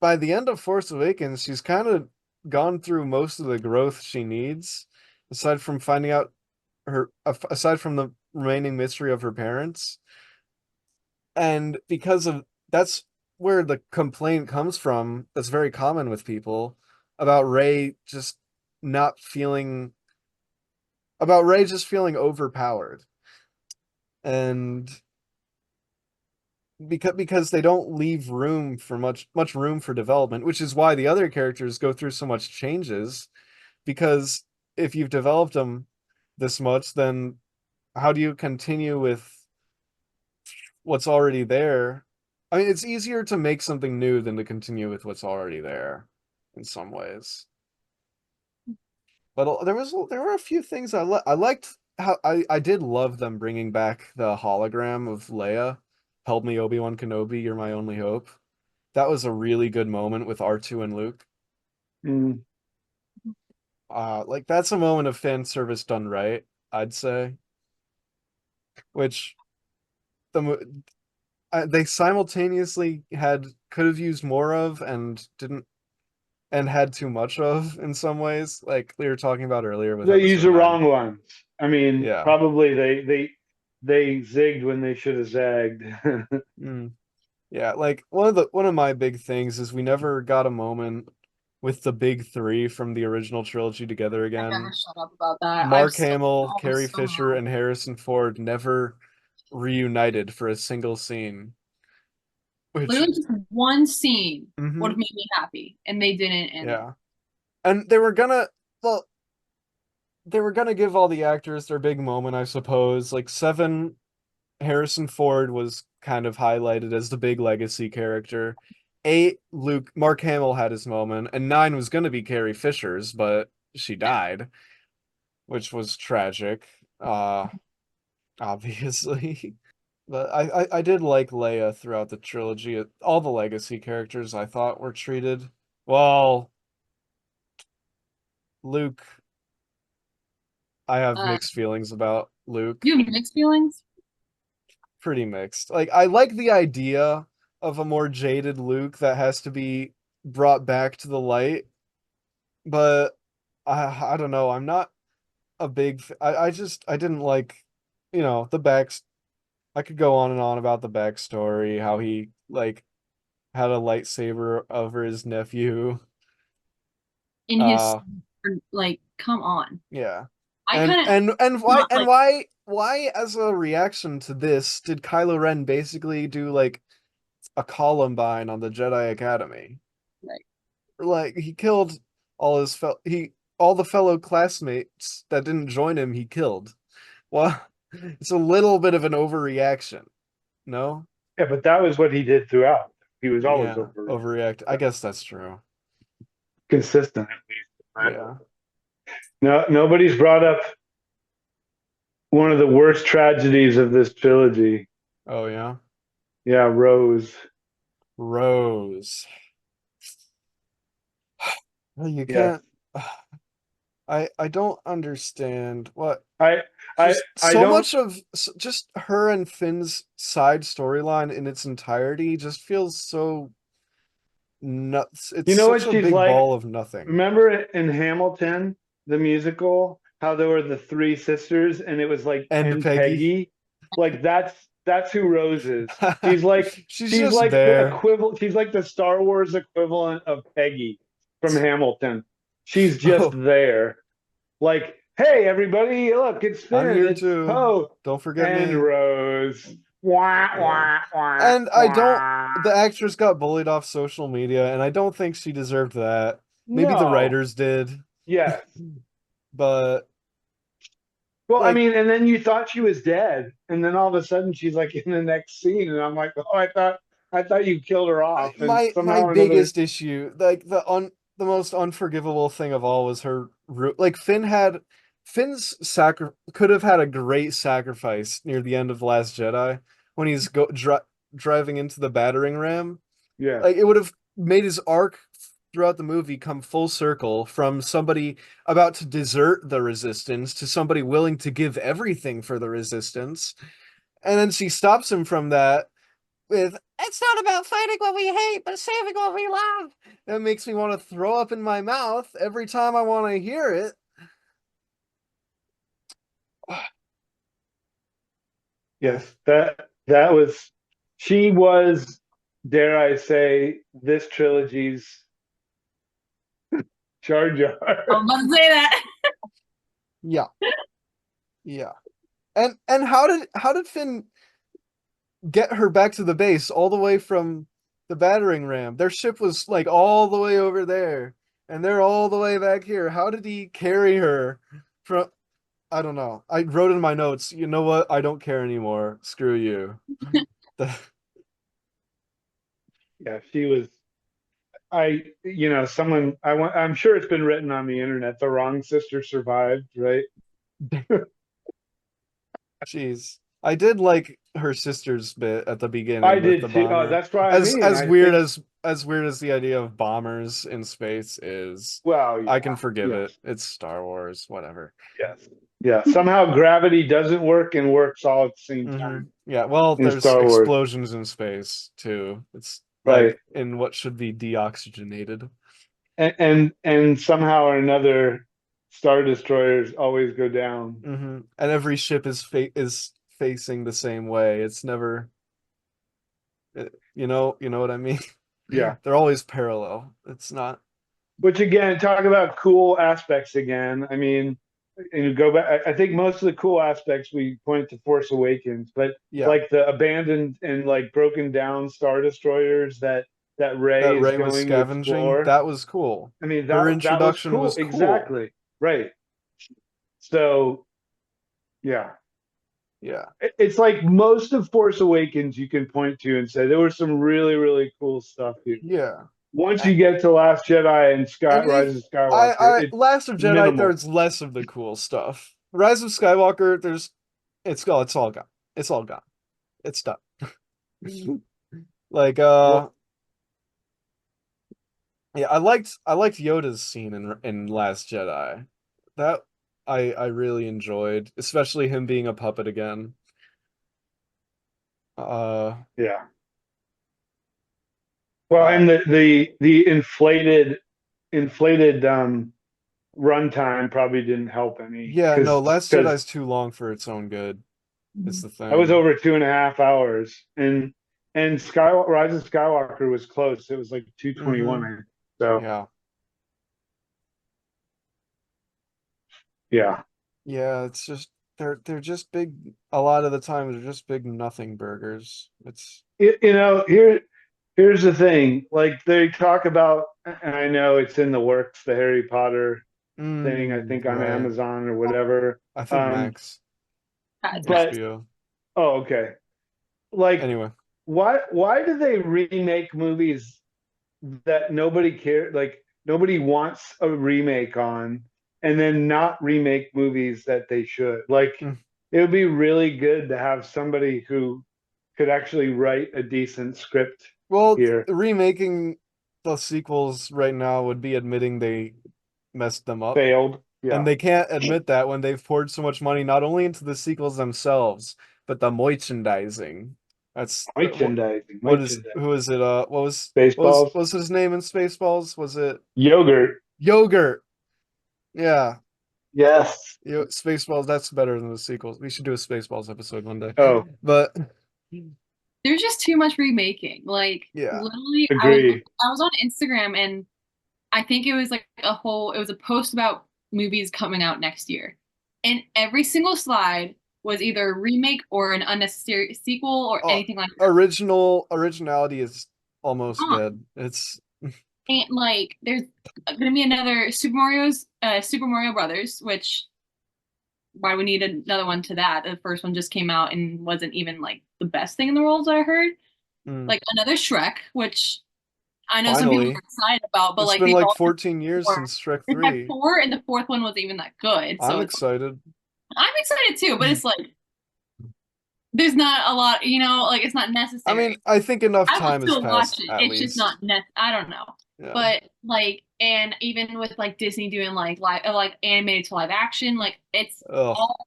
by the end of Force Awakens, she's kind of gone through most of the growth she needs aside from finding out aside from the remaining mystery of her parents. And because of that's where the complaint comes from, that's very common with people about Ray just not feeling about Ray just feeling overpowered. And because they don't leave room for much room for development, which is why the other characters go through so much changes, because if you've developed them this much, then how do you continue with what's already there? I mean, it's easier to make something new than to continue with what's already there in some ways. But there were a few things I liked how I did love them bringing back the hologram of Leia. Help me, Obi-Wan Kenobi, you're my only hope. That was a really good moment with R2 and Luke. Mm. Like that's a moment of fan service done right, I'd say. Which the they simultaneously had could have used more of and didn't and had too much of in some ways, like we were talking about earlier with They use episode the 9. wrong ones. I mean, Yeah. probably they zigged when they should have zagged. Mm. Yeah, like one of my big things is we never got a moment with the big three from the original trilogy together I never again. shut up about that. Mark Hamill, I was Carrie so Fisher, mad. and Harrison Ford never reunited for a single scene, which Literally just one scene would hmm have made me happy, and they didn't. And yeah. And they were gonna well, they were gonna give all the actors their big moment, I suppose. Like Seven, Harrison Ford was kind of highlighted as the big legacy character. 8, Mark Hamill had his moment, and 9 was gonna be Carrie Fisher's, but she died, which was tragic. Obviously. But I did like Leia throughout the trilogy. All the legacy characters I thought were treated well. Luke, I have uh, mixed feelings about Luke. you have mixed feelings. Pretty mixed. Like I like the idea of a more jaded Luke that has to be brought back to the light, but I don't know. I'm not a big I just I didn't like, the backs I could go on and on about the backstory, how he like had a lightsaber over his nephew. in his, Uh like, come on. yeah. I And couldn't and why not and like why as a reaction to this did Kylo Ren basically do like a Columbine on the Jedi Academy? like Like he killed all the fellow classmates that didn't join him, he killed. Well, it's a little bit of an overreaction, no? Yeah, but that was what he did throughout. He was always Yeah, over overreact. I guess that's true. consistent at least. Right? Yeah. No, nobody's brought up one of the worst tragedies of this trilogy. Oh yeah. Yeah, Rose. Rose. Well, you Yes. can't I don't understand what I I just I so don't much of just her and Finn's side storyline in its entirety just feels so nuts. It's you know such what a she's big like? ball of nothing. Remember in Hamilton, the musical, how there were the three sisters and it was like And and Peggy. Peggy? Like that's who Rose is. She's like She's she's just like the there. equivalent, she's like the Star Wars equivalent of Peggy from Hamilton. She's just Oh, there. Like, hey everybody, look, it's I'm Finn, here it's too. Poe Don't forget and me. Rose. Wah Yeah. wah wah And I don't wah. the actress got bullied off social media, and I don't think she deserved that. Maybe the No. writers did, Yes. but Well, I like mean, and then you thought she was dead, and then all of a sudden she's like in the next scene, and I'm like, oh, I thought you killed her off, and my somehow or another, biggest issue, like the most unforgivable thing of all was her like Finn's sacri could have had a great sacrifice near the end of The Last Jedi when he's driving into the battering ram. yeah, Like it would have made his arc throughout the movie come full circle from somebody about to desert the resistance to somebody willing to give everything for the resistance. And then she stops him from that with, it's not about fighting what we hate, but saving what we love. That makes me want to throw up in my mouth every time I want to hear it. yes, that was, she was, dare I say, this trilogy's Jar Jar. I'm about to say that. Yeah, yeah. And how did Finn get her back to the base all the way from the battering ram? Their ship was like all the way over there, and they're all the way back here. How did he carry her from? I don't know. I wrote in my notes, you know what? I don't care anymore. Screw you. Yeah, she was. Someone I'm sure it's been written on the internet. The wrong sister survived, right? Jeez. I did like her sister's bit at the I beginning with did the too. Oh, bomber. that's what I mean. As I weird think. as the idea of bombers in space is, Well, I yeah, can forgive it. yes. It's Star Wars, whatever. Yes. Yeah. Somehow gravity doesn't work and works all at the same time Yeah, well, in there's Star Wars. explosions in space too. It's Right. like in what should be deoxygenated. And somehow or another, Star Destroyers always go down. And every ship is facing the same way. It's never, you know what I mean? Yeah. They're always parallel. It's not. Which again, talk about cool aspects again. I mean, and you go back, I think most of the cool aspects we point to Force Awakens, but Yeah, like the abandoned and like broken down Star Destroyers that that Rey is Rey was going to scavenging, explore. that was cool. I mean, Her that was introduction cool. was cool. Exactly. Right. So yeah. Yeah. It's like most of Force Awakens you can point to and say there was some really, really cool stuff here. Yeah. Once you get to Last Jedi and And Rise of Skywalker, I it's Last of Jedi, minimal. there's less of the cool stuff. Rise of Skywalker, it's all gone. It's all gone. It's done. Like Well, yeah, I liked Yoda's scene in Last Jedi. That I really enjoyed, especially him being a puppet again. Uh yeah. Well, I and the inflated runtime probably didn't help any Yeah, no, Last because Jedi's too long for its own good. It's the I was thing. over 2.5 hours and Rise of Skywalker was close. It was like 221. Mm-hmm. So Yeah. Yeah. Yeah, it's just they're just big. A lot of the time, they're just big nothing burgers. It's Here's the thing. Like they talk about, and I know it's in the works, the Harry Potter thing, I think on right. Amazon or whatever. I think Um, Max, That's Max. but HBO. oh, okay. Like, Anyway, why do they remake movies that nobody cared, like nobody wants a remake on, and then not remake movies that they should? Like, mm. it would be really good to have somebody who could actually write a decent script Well, here. remaking the sequels right now would be admitting they messed them up. Failed. And Yeah. they can't admit that when they've poured so much money not only into the sequels themselves, but the merchandising. That's Merchandising, what is merchandising. who is it? Baseballs, What was his name in Spaceballs? Was it yogurt. Yogurt? Yeah, Yes. Spaceballs. That's better than the sequels. We should do a Spaceballs episode one day. Oh, But There's just too much remaking. Like yeah, literally, agree. I was on Instagram and I think it was like it was a post about movies coming out next year. And every single slide was either a remake or an unnecessary sequel or uh, anything like that. originality is almost Huh. dead. It's And like there's gonna be another Super Mario Brothers, which why we need another one to that? The first one just came out and wasn't even like the best thing in the world, I heard. mm, Like another Shrek, which I know some people are finally. excited about, but It's like been they've like all 14 years four. since Shrek They've had 3. four, and the fourth one wasn't even that good. I'm So it's excited. I'm excited too, but it's like there's not a lot, like it's not I mean, necessary. I think enough I will time has still watch passed it. at It's just least. not I don't know. Yeah. But like, and even with like Disney doing like like animated to live action, like it's Ugh, all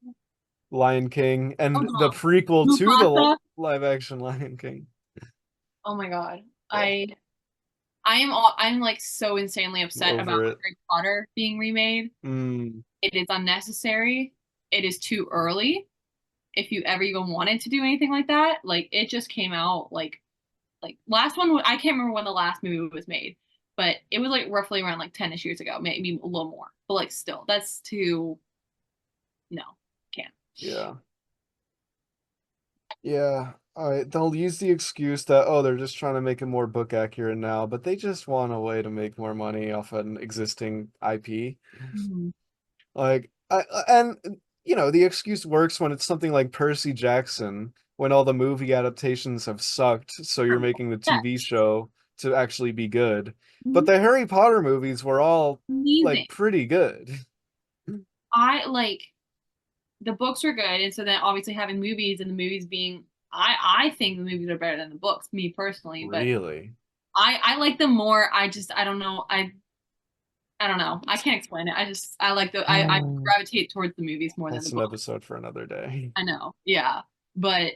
Lion King oh and the no. prequel to the Mufasa. live action Lion King. Oh my God. Ugh, I'm like so insanely I'm upset about over it. Harry Potter being remade. Mm, It is unnecessary. It is too early. If you ever even wanted to do anything like that, like it just came out like last one I can't remember when the last movie was made, but it was like roughly around like 10ish years ago, maybe a little more. But like still, that's too no, can't. yeah. Yeah. All right. They'll use the excuse that, oh, they're just trying to make it more book accurate now, but they just want a way to make more money off an existing IP. Mhm. Like, and the excuse works when it's something like Percy Jackson, when all the movie adaptations have sucked, so you're making the Yeah, TV show to actually be good. But mhm. the Harry Potter movies were all like Amazing. pretty good. I like the books were good, and so then obviously having movies and the movies being I think the movies are better than the books, me personally, but Really? I like them more. I don't know. I don't know. I can't explain it. I like I gravitate towards the movies more than the That's an book. episode for another day. I know. Yeah. But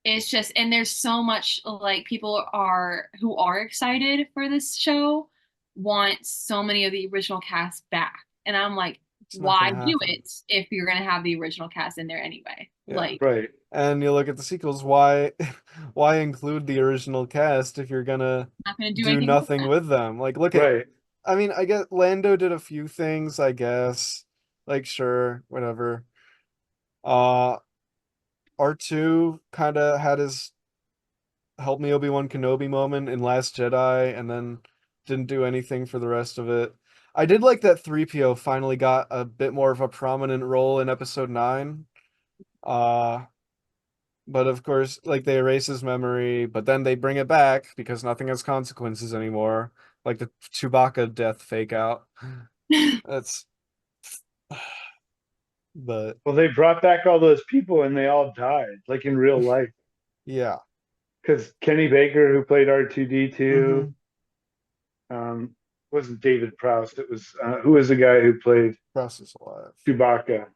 it's just and there's so much like people are who are excited for this show want so many of the original cast back. And I'm like, It's not why gonna do happen. it if you're gonna have the original cast in there anyway? Yeah. Like Right. And you look at the sequels, why why include the original cast if you're gonna not gonna do do anything with nothing them. with them? Like look at Right. I mean, I guess Lando did a few things, I guess. Like sure, whatever. Uh R2 kind of had his help me Obi-Wan Kenobi moment in Last Jedi and then didn't do anything for the rest of it. I did like that 3PO finally got a bit more of a prominent role in episode 9. Uh but of course, like they erase his memory, but then they bring it back because nothing has consequences anymore. Like the Chewbacca death fake out. That's but Well, they brought back all those people and they all died, like in real life. yeah. Because Kenny Baker, who played R2D2, Mm-hmm. wasn't David Prowse. It was who was the guy who played Process alive. Chewbacca?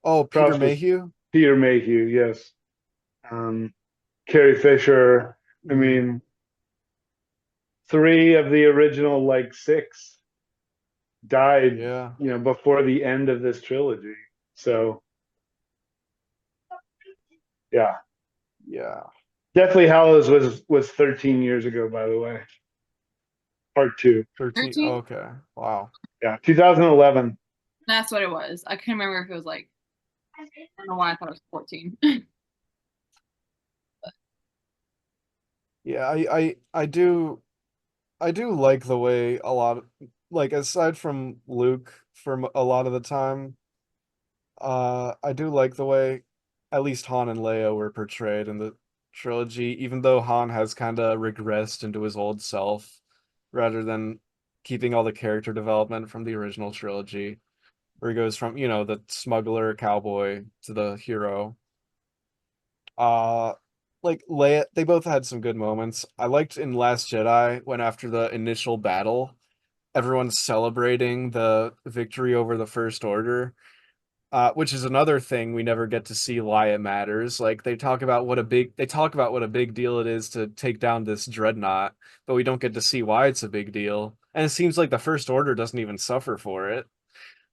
Oh, Peter Prowse was Mayhew? Peter Mayhew. Yes. Um, Carrie Fisher. I Mm, mean, three of the original like six died, yeah. before the end of this trilogy. So yeah, Yeah. Deathly Hallows was 13 years ago, by the way. Part two. 13. 13? Okay. Wow. Yeah, 2011. That's what it was. I couldn't remember if it was like, I don't know why I thought it was 14. Yeah, I do like the way a lot of, like, aside from Luke for a lot of the time, I do like the way at least Han and Leia were portrayed in the trilogy, even though Han has kind of regressed into his old self rather than keeping all the character development from the original trilogy, where he goes from, the smuggler cowboy to the hero. Uh like Leia, they both had some good moments. I liked in Last Jedi when after the initial battle, everyone's celebrating the victory over the First Order, which is another thing we never get to see why it matters. Like they talk about what a big deal it is to take down this dreadnought, but we don't get to see why it's a big deal. And it seems like the First Order doesn't even suffer for it.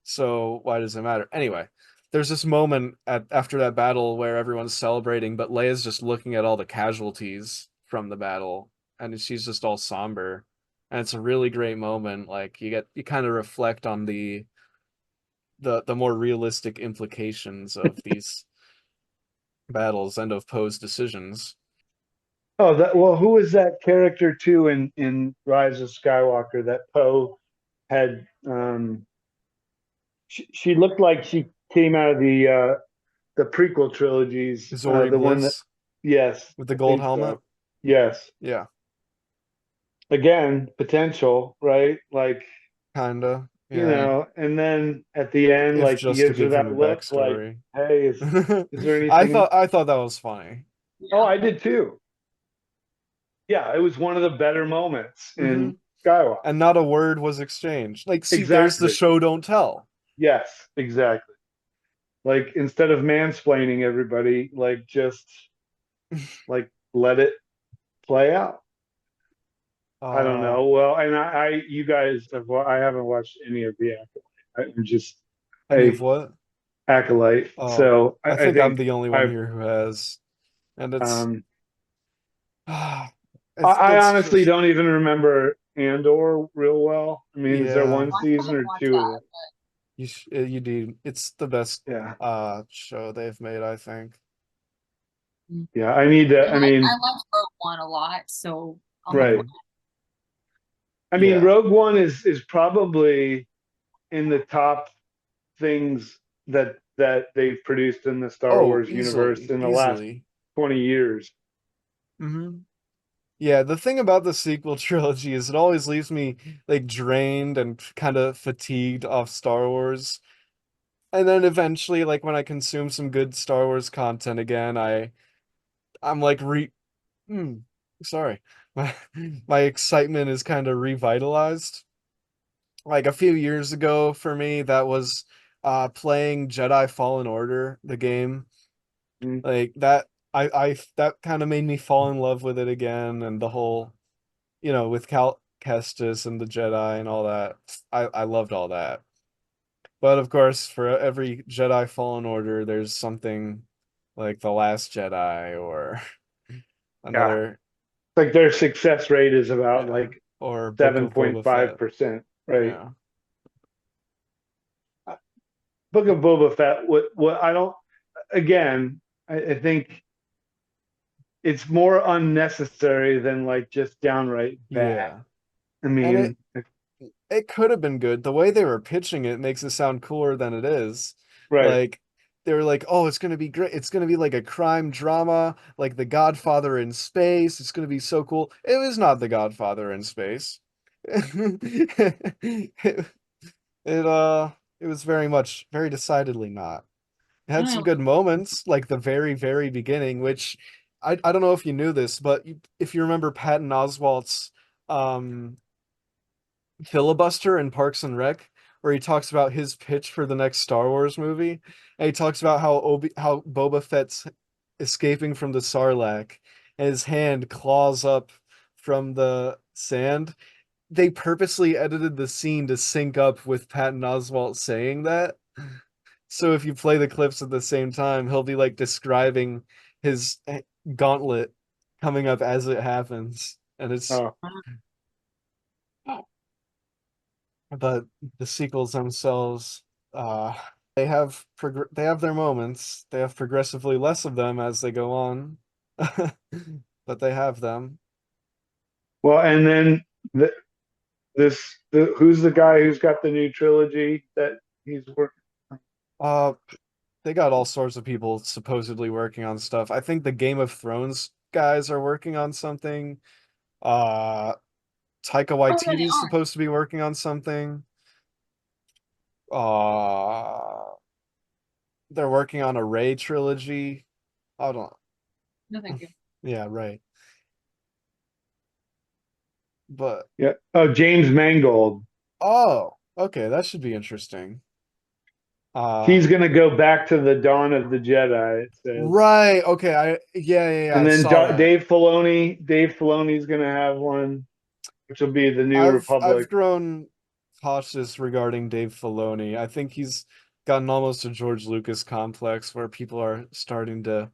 So why does it matter? Anyway, there's this moment after that battle where everyone's celebrating, but Leia's just looking at all the casualties from the battle, and she's just all somber. And it's a really great moment. Like you kind of reflect on the more realistic implications of these battles and of Poe's decisions. Oh, who was that character too in Rise of Skywalker that Poe had? She looked like she came out of the prequel trilogies. Zori The one that, Bliss yes, with the I gold think helmet. so. Yes. Yeah, Again, potential, right? Like, kinda. Yeah, and then at the end, if like he just to gives her give him a that look, like, backstory. "Hey, is there I anything?" thought I thought that was funny. Oh, Yeah. I did too. Yeah, it was one of the better moments Hmm. in Skywalker. And not a word was exchanged. Like, see, there's the Exactly. show don't tell. Yes, exactly. Like instead of mansplaining everybody, like just like let it play out. I don't Uh, know. Well, and you guys have, I haven't watched any of the Acolyte. I'm just any of a what? Acolyte. Oh, So I I think I'm think the only one I've, here who has, and it's, um, I that's honestly just, don't even remember Andor real well. I mean, is there yeah. one Well, I still season haven't or watched two of that. it? You do. It's the best Yeah. show they've made, I think. Mm. Yeah. I need to, I I like mean, I liked Rogue One a lot, so I'll have to right. watch. Hmm. I mean, Yeah. Rogue One is probably in the top things that they've produced in the Star Oh, Wars universe easily, in the last easily. 20 years. Hmm. Yeah, the thing about the sequel trilogy is it always leaves me like drained and kind of fatigued off Star Wars. And then eventually, like when I consume some good Star Wars content again, I'm like hmm, sorry. My my excitement is kind of revitalized. Like a few years ago for me, that was playing Jedi Fallen Order, the game. Mm. Like that I that kind of made me fall in love with it again, and the whole, with Cal Kestis and the Jedi and all that. I loved all that. But of course, for every Jedi Fallen Order, there's something like The Last Jedi or Yeah. another, Like their success rate is about yeah, like or Book of Boba Fett. 7.5%, right? Yeah. Book of Boba Fett, what I don't, again, I think it's more unnecessary than like just downright bad. Yeah. I And mean, it could have been good. The way they were pitching it makes it sound cooler than it is. right. Like they were like, "Oh, it's gonna be great. It's gonna be like a crime drama, like The Godfather in space. It's gonna be so cool." It was not The Godfather in space. It, it it was very decidedly not. It I had don't some know. good moments, like the very, very beginning, which I don't know if you knew this, but if you remember Patton Oswalt's um filibuster in Parks and Rec, where he talks about his pitch for the next Star Wars movie, and he talks about how Boba Fett's escaping from the Sarlacc, and his hand claws up from the sand. They purposely edited the scene to sync up with Patton Oswalt saying that. So if you play the clips at the same time, he'll be like describing his gauntlet coming up as it happens. And it's Oh, but the sequels themselves. Uh, they have their moments. They have progressively less of them as they go on, but they have them. Well, and then the, who's the guy who's got the new trilogy that he's working on? Uh, they got all sorts of people supposedly working on stuff. I think the Game of Thrones guys are working on something. Uh, Taika Oh no, they Waititi's aren't. supposed to be working on something. Uh, they're working on a Ray trilogy. I don't. No, thank you. Yeah, right. But Yeah. Oh, James Mangold. oh, okay, that should be interesting. He's going to go back to the Dawn of the Jedi, it says. Right. Okay. Yeah, And I then saw that. Dave Filoni's going to have one, which will be the New I've Republic. grown cautious regarding Dave Filoni. I think he's gotten almost a George Lucas complex where people are starting to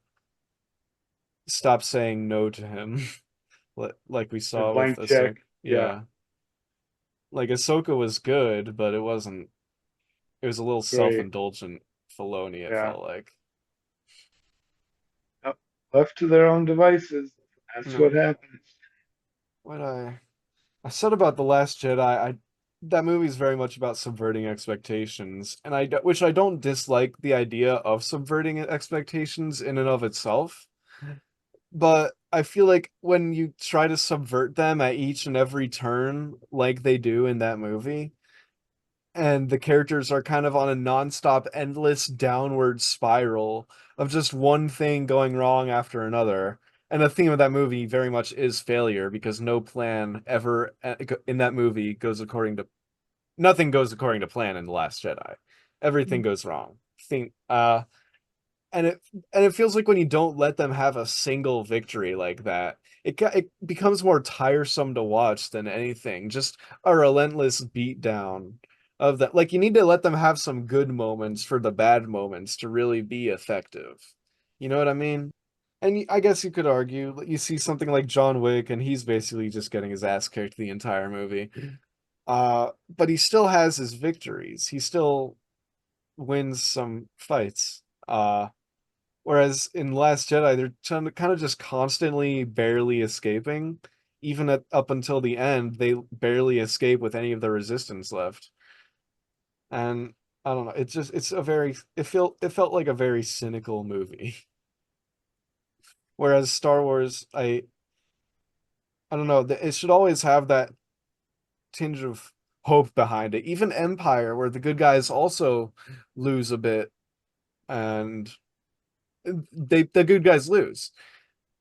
stop saying no to him, like we A saw with blank check. Ahsoka. Yeah, Yeah, like Ahsoka was good, but it wasn't. It was a little great. self-indulgent Filoni, it Yeah. felt like. Yep. Left to their own devices. That's what No, happens. what I said about The Last Jedi, I that movie is very much about subverting expectations, and which I don't dislike the idea of subverting expectations in and of itself, but I feel like when you try to subvert them at each and every turn, like they do in that movie, and the characters are kind of on a nonstop, endless downward spiral of just one thing going wrong after another. And the theme of that movie very much is failure because no plan ever in that movie goes according to nothing goes according to plan in The Last Jedi. Everything goes wrong. Think and it feels like when you don't let them have a single victory like that, it becomes more tiresome to watch than anything. Just a relentless beatdown of that. Like you need to let them have some good moments for the bad moments to really be effective. You know what I mean? And I guess you could argue that you see something like John Wick, and he's basically just getting his ass kicked the entire movie. But he still has his victories. He still wins some fights. Whereas in Last Jedi, they're kind of just constantly barely escaping. Even up until the end, they barely escape with any of the resistance left. And I don't know, it felt like a very cynical movie. Whereas Star Wars, I don't know, it should always have that tinge of hope behind it. Even Empire, where the good guys also lose a bit and the good guys lose.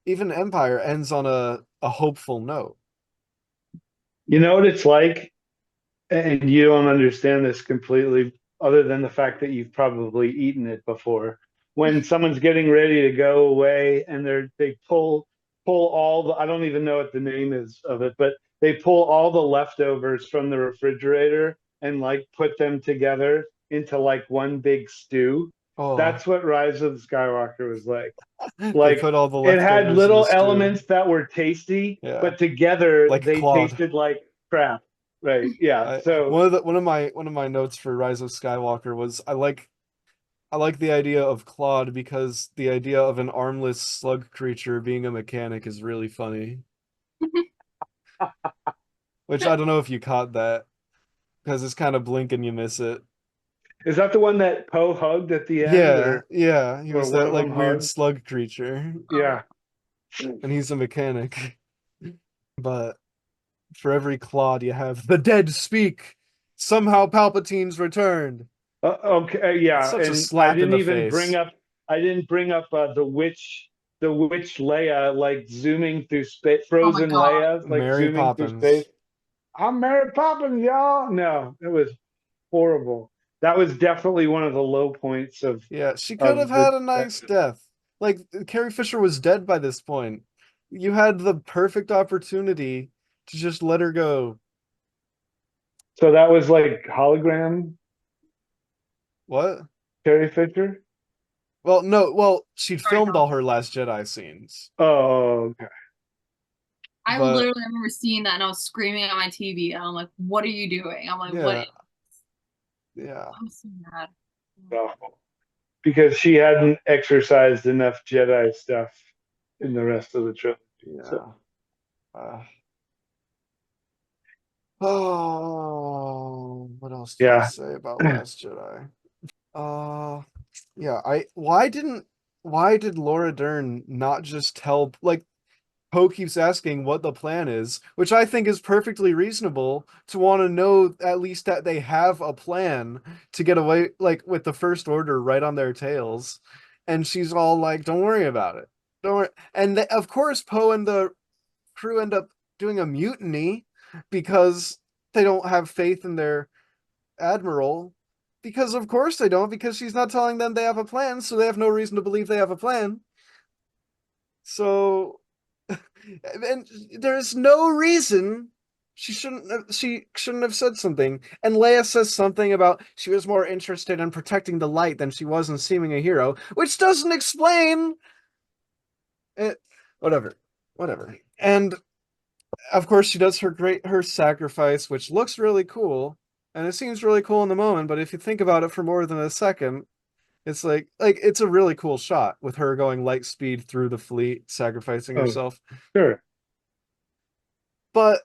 Even Empire ends on a hopeful note. You know what it's like? And you don't understand this completely, other than the fact that you've probably eaten it before. When someone's getting ready to go away and they pull all the, I don't even know what the name is of it, but they pull all the leftovers from the refrigerator and like put them together into like one big stew. Oh, That's what Rise of the Skywalker was like. they Like put all the it had leftovers in the little stew. elements that were tasty, Yeah, but together like they Claude. tasted like crap. Right. Yeah. So One of my notes for Rise of Skywalker was I like the idea of Claude because the idea of an armless slug creature being a mechanic is really funny. Which I don't know if you caught that because it's kind of blink and you miss it. is that the one that Poe hugged at the end, Yeah, yeah, he or was one that of like them weird hugged? slug creature, Yeah. and he's a mechanic. But for every Claude you have, the dead speak. Somehow Palpatine's returned. Okay. It's Yeah. such a And slap in the face. I didn't bring up the witch Leia, like zooming through space, Oh my frozen God. Leia, like Mary zooming through space. Poppins. I'm Mary Poppins, y'all. No, it was horrible. That was definitely one of the low points Yeah, she could have of had the. a nice death. Like Carrie Fisher was dead by this point. You had the perfect opportunity to just let her go. So that was like hologram What? Carrie Fisher. Well, no, well, she'd Sorry, filmed all Tom. her Last Jedi scenes, Oh, okay. I but literally remember seeing that and I was screaming at my TV and I'm like, what are you doing? I'm like, what? yeah, Yeah. I'm so mad. awful. Because she hadn't exercised enough Jedi stuff in the rest of the trilogy. So Yeah. Uh, oh, what else do I yeah. say about Last Jedi? Uh, yeah, why did Laura Dern not just tell, like, Poe keeps asking what the plan is, which I think is perfectly reasonable to want to know at least that they have a plan to get away, like with the First Order right on their tails. And she's all like, "Don't worry about it. Don't worry." And of course, Poe and the crew end up doing a mutiny because they don't have faith in their admiral. Because of course they don't, because she's not telling them they have a plan, so they have no reason to believe they have a plan. So and there's no reason she shouldn't have said something. And Leia says something about she was more interested in protecting the light than she was in seeming a hero, which doesn't explain it. Whatever. Whatever. And of course she does her sacrifice, which looks really cool. And it seems really cool in the moment, but if you think about it for more than a second, it's like it's a really cool shot with her going light speed through the fleet, sacrificing Oh, herself. sure. But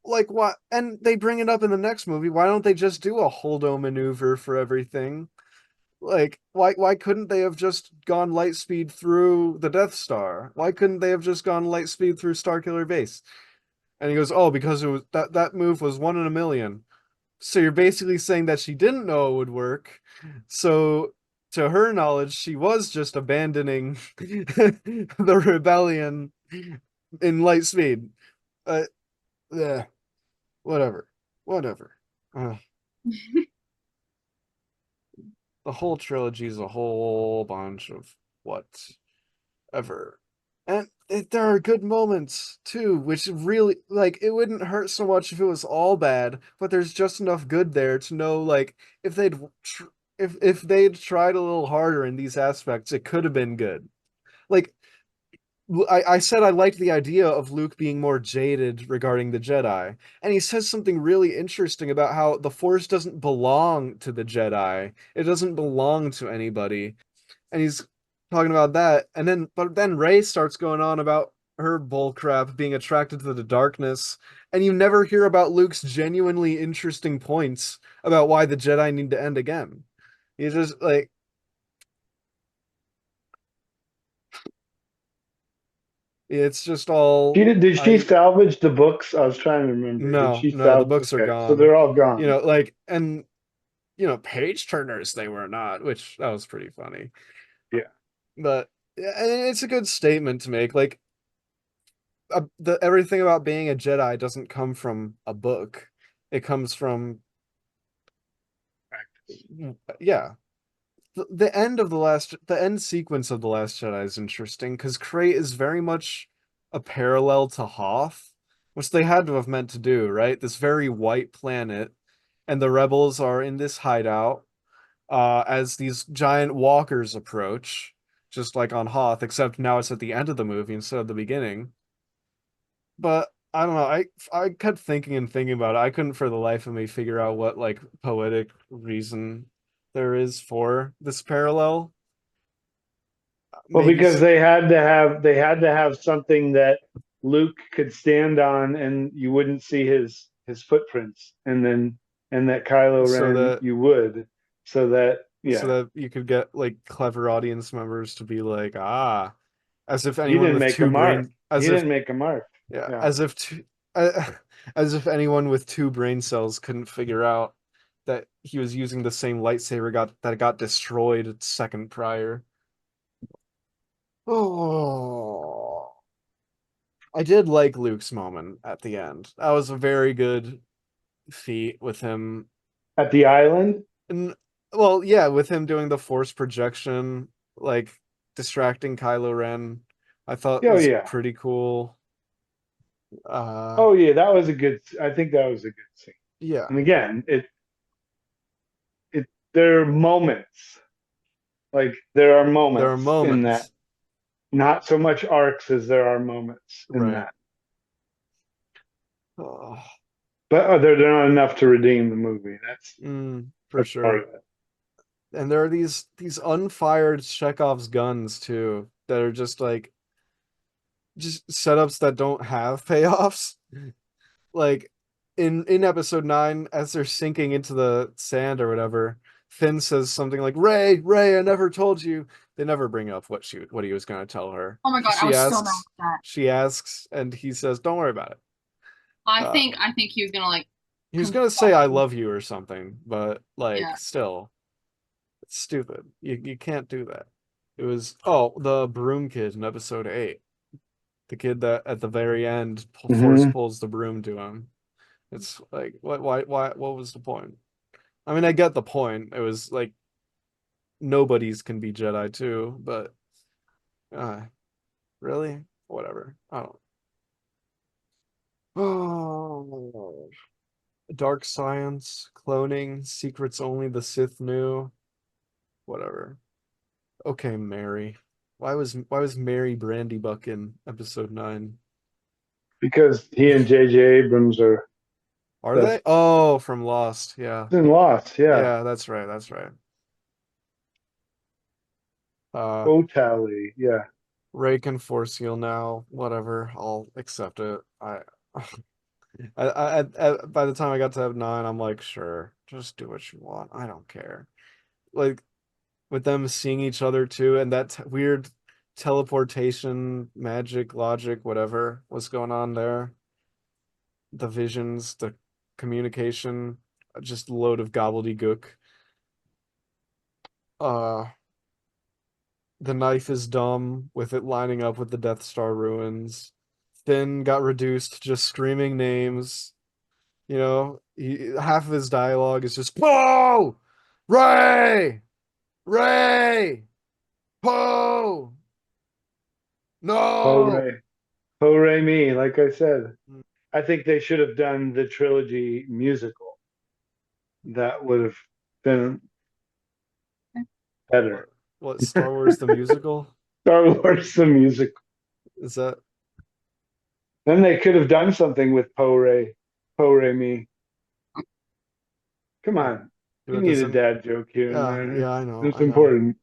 like what? And they bring it up in the next movie. Why don't they just do a holdo maneuver for everything? Like why couldn't they have just gone light speed through the Death Star? Why couldn't they have just gone light speed through Starkiller Base? And he goes, "Oh, because it was that move was 1 in a million." So you're basically saying that she didn't know it would work. So to her knowledge, she was just abandoning the rebellion in light speed. Uh, yeah, whatever, whatever. Uh, the whole trilogy is a whole bunch of whatever. And there are good moments too, which really, like, it wouldn't hurt so much if it was all bad, but there's just enough good there to know, like, if they'd tried a little harder in these aspects, it could have been good. Like, I said I liked the idea of Luke being more jaded regarding the Jedi, and he says something really interesting about how the Force doesn't belong to the Jedi. It doesn't belong to anybody. And he's talking about that, and then Rey starts going on about her bullcrap being attracted to the darkness, and you never hear about Luke's genuinely interesting points about why the Jedi need to end again. He's just like, it's just all Did she I salvage the books? I was trying to remember. Did no, she no, the salvage? books are Okay, so gone. they're all You gone. know, like, and page turners they were not, which that was pretty funny. Yeah. But yeah, and it's a good statement to make. Like, everything about being a Jedi doesn't come from a book. It comes from, yeah. The end sequence of the Last Jedi is interesting because Krayt is very much a parallel to Hoth, which they had to have meant to do, right? This very white planet, and the rebels are in this hideout as these giant walkers approach, just like on Hoth, except now it's at the end of the movie instead of the beginning. But I don't know. I kept thinking and thinking about it. I couldn't for the life of me figure out what like poetic reason there is for this parallel. Well, Maybe because they had to have something that Luke could stand on, and you wouldn't see his footprints, and that Kylo so Ren that you would, so that so yeah, that you could get like clever audience members to be like, ah, as if he anyone didn't with make a two mark. brain, He as if didn't make a mark. yeah, Yeah, uh, as if anyone with two brain cells couldn't figure out that he was using the same lightsaber got destroyed a second prior. Oh, I did like Luke's moment at the end. That was a very good feat with him. at the island. And well, yeah, with him doing the force projection, like distracting Kylo Ren, I thought Oh was yeah, pretty cool. Uh, oh yeah, that was a good. I think that was a good scene. yeah, And again, it there are moments. Like there are there are moments in that. moments, Not so much arcs as there are moments in right? that. Oh. but they're not enough to redeem the movie. For That's part sure. of it. And there are these unfired Chekhov's guns too that are just like just setups that don't have payoffs. Like in episode 9, as they're sinking into the sand or whatever, Finn says something like, Ray, Ray, I never told you. They never bring up what he was gonna tell her. Oh my God, I She was so mad asks, with that. she asks, and he says, don't worry about it. Uh I think he was gonna like he was gonna say confront I him. love you or something, but like Yeah. still, it's stupid. You can't do that. It was the broom kid in episode 8. The kid that at the very end force Hmm. pulls the broom to him. It's like what was the point? I mean, I get the point. It was like nobody's can be Jedi too, but uh really? Whatever. I don't. Oh, dark science, cloning, secrets only the Sith knew. Whatever. Okay, Mary. Why was Mary Brandybuck in episode 9? Because he and J.J. Abrams are Are that's they? Oh, from Lost. Yeah. in Lost. Yeah, Yeah, that's right. That's right. Uh, totally. Yeah, Ray can force heal now. Whatever. I'll accept it. By the time I got to have 9, I'm like, sure, just do what you want. I don't care. Like with them seeing each other too, and that weird teleportation, magic, logic, whatever was going on there. The visions, the communication, just a load of gobbledygook. Uh, the knife is dumb with it lining up with the Death Star ruins. Finn got reduced to just screaming names. Half of his dialogue is just Poe, Ray, Ray, Poe, no. hooray, hooray me! Like I said, I think they should have done the trilogy musical. That would have been What? better. What? Star Wars the musical? Star Wars the musical. Is that? Then they could have done something with hooray me. Come What? on, you What need a doesn't? dad joke here and Yeah, there. yeah, I know, It's I know. important.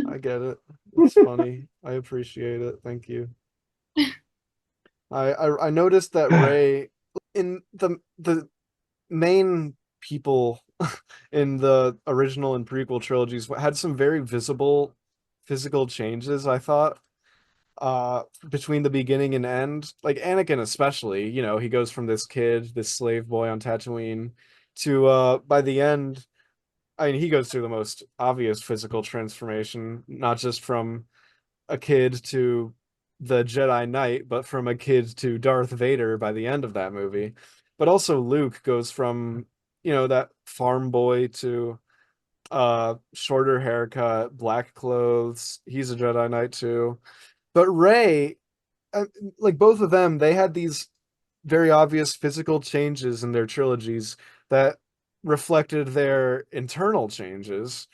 I get it. It's funny. I appreciate it. Thank you. I noticed that Ray in the main people in the original and prequel trilogies had some very visible physical changes, I thought, between the beginning and end. Like Anakin especially, he goes from this kid, this slave boy on Tatooine to by the end, I mean, he goes through the most obvious physical transformation, not just from a kid to the Jedi Knight, but from a kid to Darth Vader by the end of that movie. But also Luke goes from, that farm boy to shorter haircut, black clothes. He's a Jedi Knight too. But Rey, uh, like both of them, they had these very obvious physical changes in their trilogies that reflected their internal changes.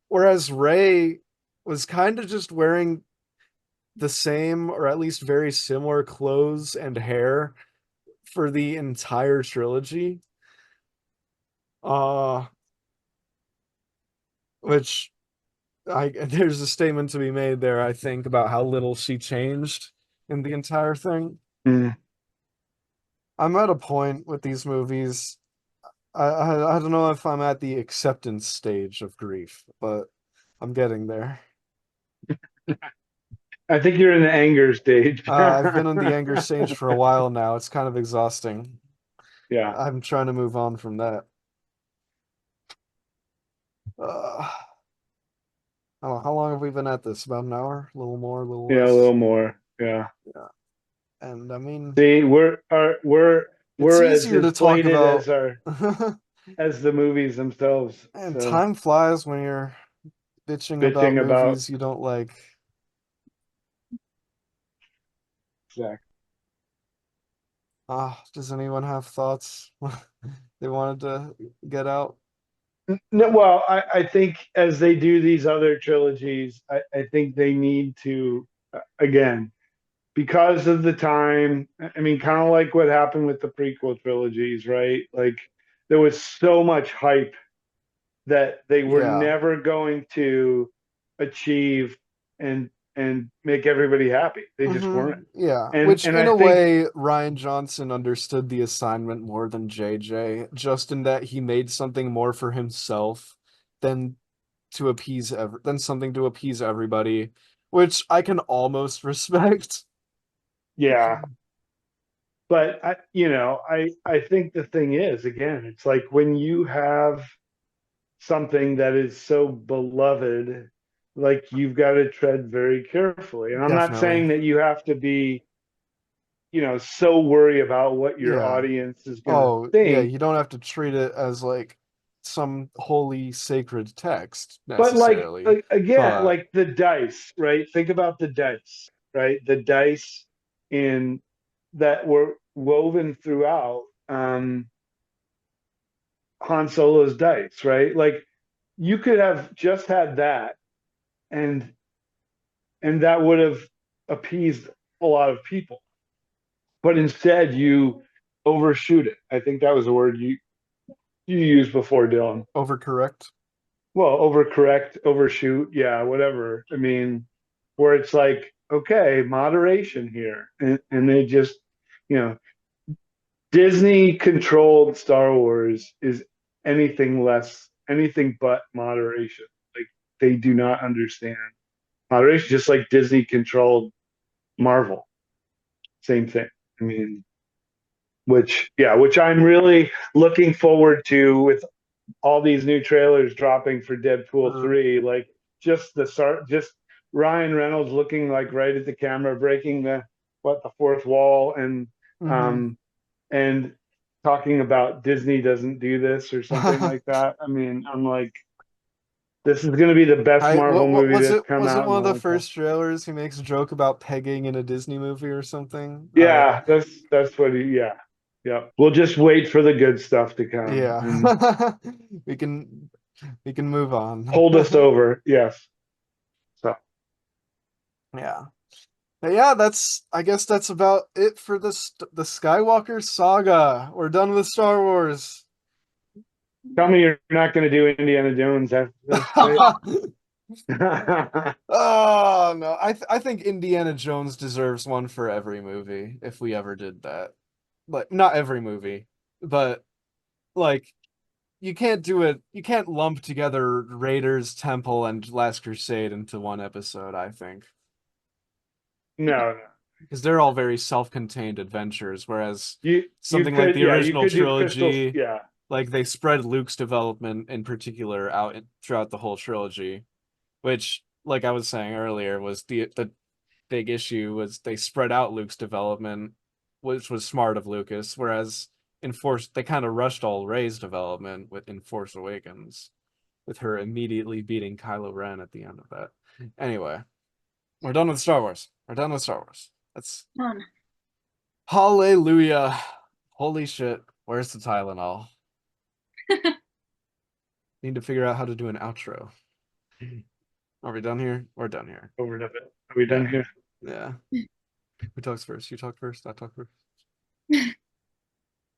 Whereas Rey was kind of just wearing the same or at least very similar clothes and hair for the entire trilogy. Uh which I there's a statement to be made there, I think, about how little she changed in the entire thing. Mm. I'm at a point with these movies. I don't know if I'm at the acceptance stage of grief, but I'm getting there. I think you're in the anger stage. I've been in the anger stage for a while now. It's kind of exhausting. Yeah. I'm trying to move on from that. Uh, how long have we been at this? About an hour? A little more, a little Yeah, a less. little more. Yeah. Yeah. And I mean, See, it's we're as easier to talk inflated about. as the movies themselves. And So time flies when you're bitching about bitching about movies you don't like. Zach. Does anyone have thoughts they wanted to get out? No, well, I think as they do these other trilogies, I think they need to again. because of the time. I mean, kind of like what happened with the prequel trilogies, right? Like there was so much hype that they were Yeah. never going to achieve and make everybody happy. They just weren't. Yeah, And which and in I a think way, Ryan Johnson understood the assignment more than JJ, just in that he made something more for himself than than something to appease everybody, which I can almost respect. yeah, but I think the thing is, again, it's like when you have something that is so beloved, like you've got to tread very carefully. And I'm not Definitely. saying that you have to be, so worry about what your Yeah. audience is going to Oh, yeah, think. you don't have to treat it as like some holy sacred text But necessarily, again, but like the dice, right? Think about the dice, right? The dice in that were woven throughout Han Solo's dice, right? Like you could have just had that, and that would have appeased a lot of people. But instead, you overshoot it. I think that was a word you used before, Dylan. overcorrect. Well, overcorrect, overshoot, yeah, whatever. I mean, where it's like, okay, moderation here, and they just, you know, Disney controlled Star Wars is anything but moderation. Like they do not understand moderation, just like Disney controlled Marvel. Same thing. I mean, which I'm really looking forward to with all these new trailers dropping for Deadpool Or 3. Like just the start, just Ryan Reynolds looking like right at the camera, breaking the fourth wall, mhm. um and talking about Disney doesn't do this or something like that. I mean, I'm like, this is going to be the best I Marvel what movie was that's it? come Was it out in one a of the long time. first trailers he makes a joke about pegging in a Disney movie or something? Yeah, that's what he. Yeah, yeah. We'll just wait for the good stuff to come Yeah. and We can we can move on. hold us over. Yes. So Yeah. But yeah, I guess that's about it for the Skywalker saga. We're done with Star Wars. tell me you're not going to do Indiana Jones after this, right? Oh no, I think Indiana Jones deserves one for every movie if we ever did that. Like not every movie, but like you can't do it. You can't lump together Raiders, Temple, and Last Crusade into one episode, I think, No, no. because they're all very self-contained adventures, whereas You something like could, the yeah, you original could do crystals. trilogy, Yeah. like they spread Luke's development in particular throughout the whole trilogy, which, like I was saying earlier, was the big issue was they spread out Luke's development, which was smart of Lucas, whereas in Force they kind of rushed all Rey's development in Force Awakens, with her immediately beating Kylo Ren at the end of that. Anyway, we're done with Star Wars. We're done with Star Wars. That's Fun. hallelujah. Holy shit. Where's the Tylenol? Need to figure out how to do an outro. Are we done here? We're done here. Over to it. Are we done Yeah. here? Yeah. Who talks first? You talk first? I talk first.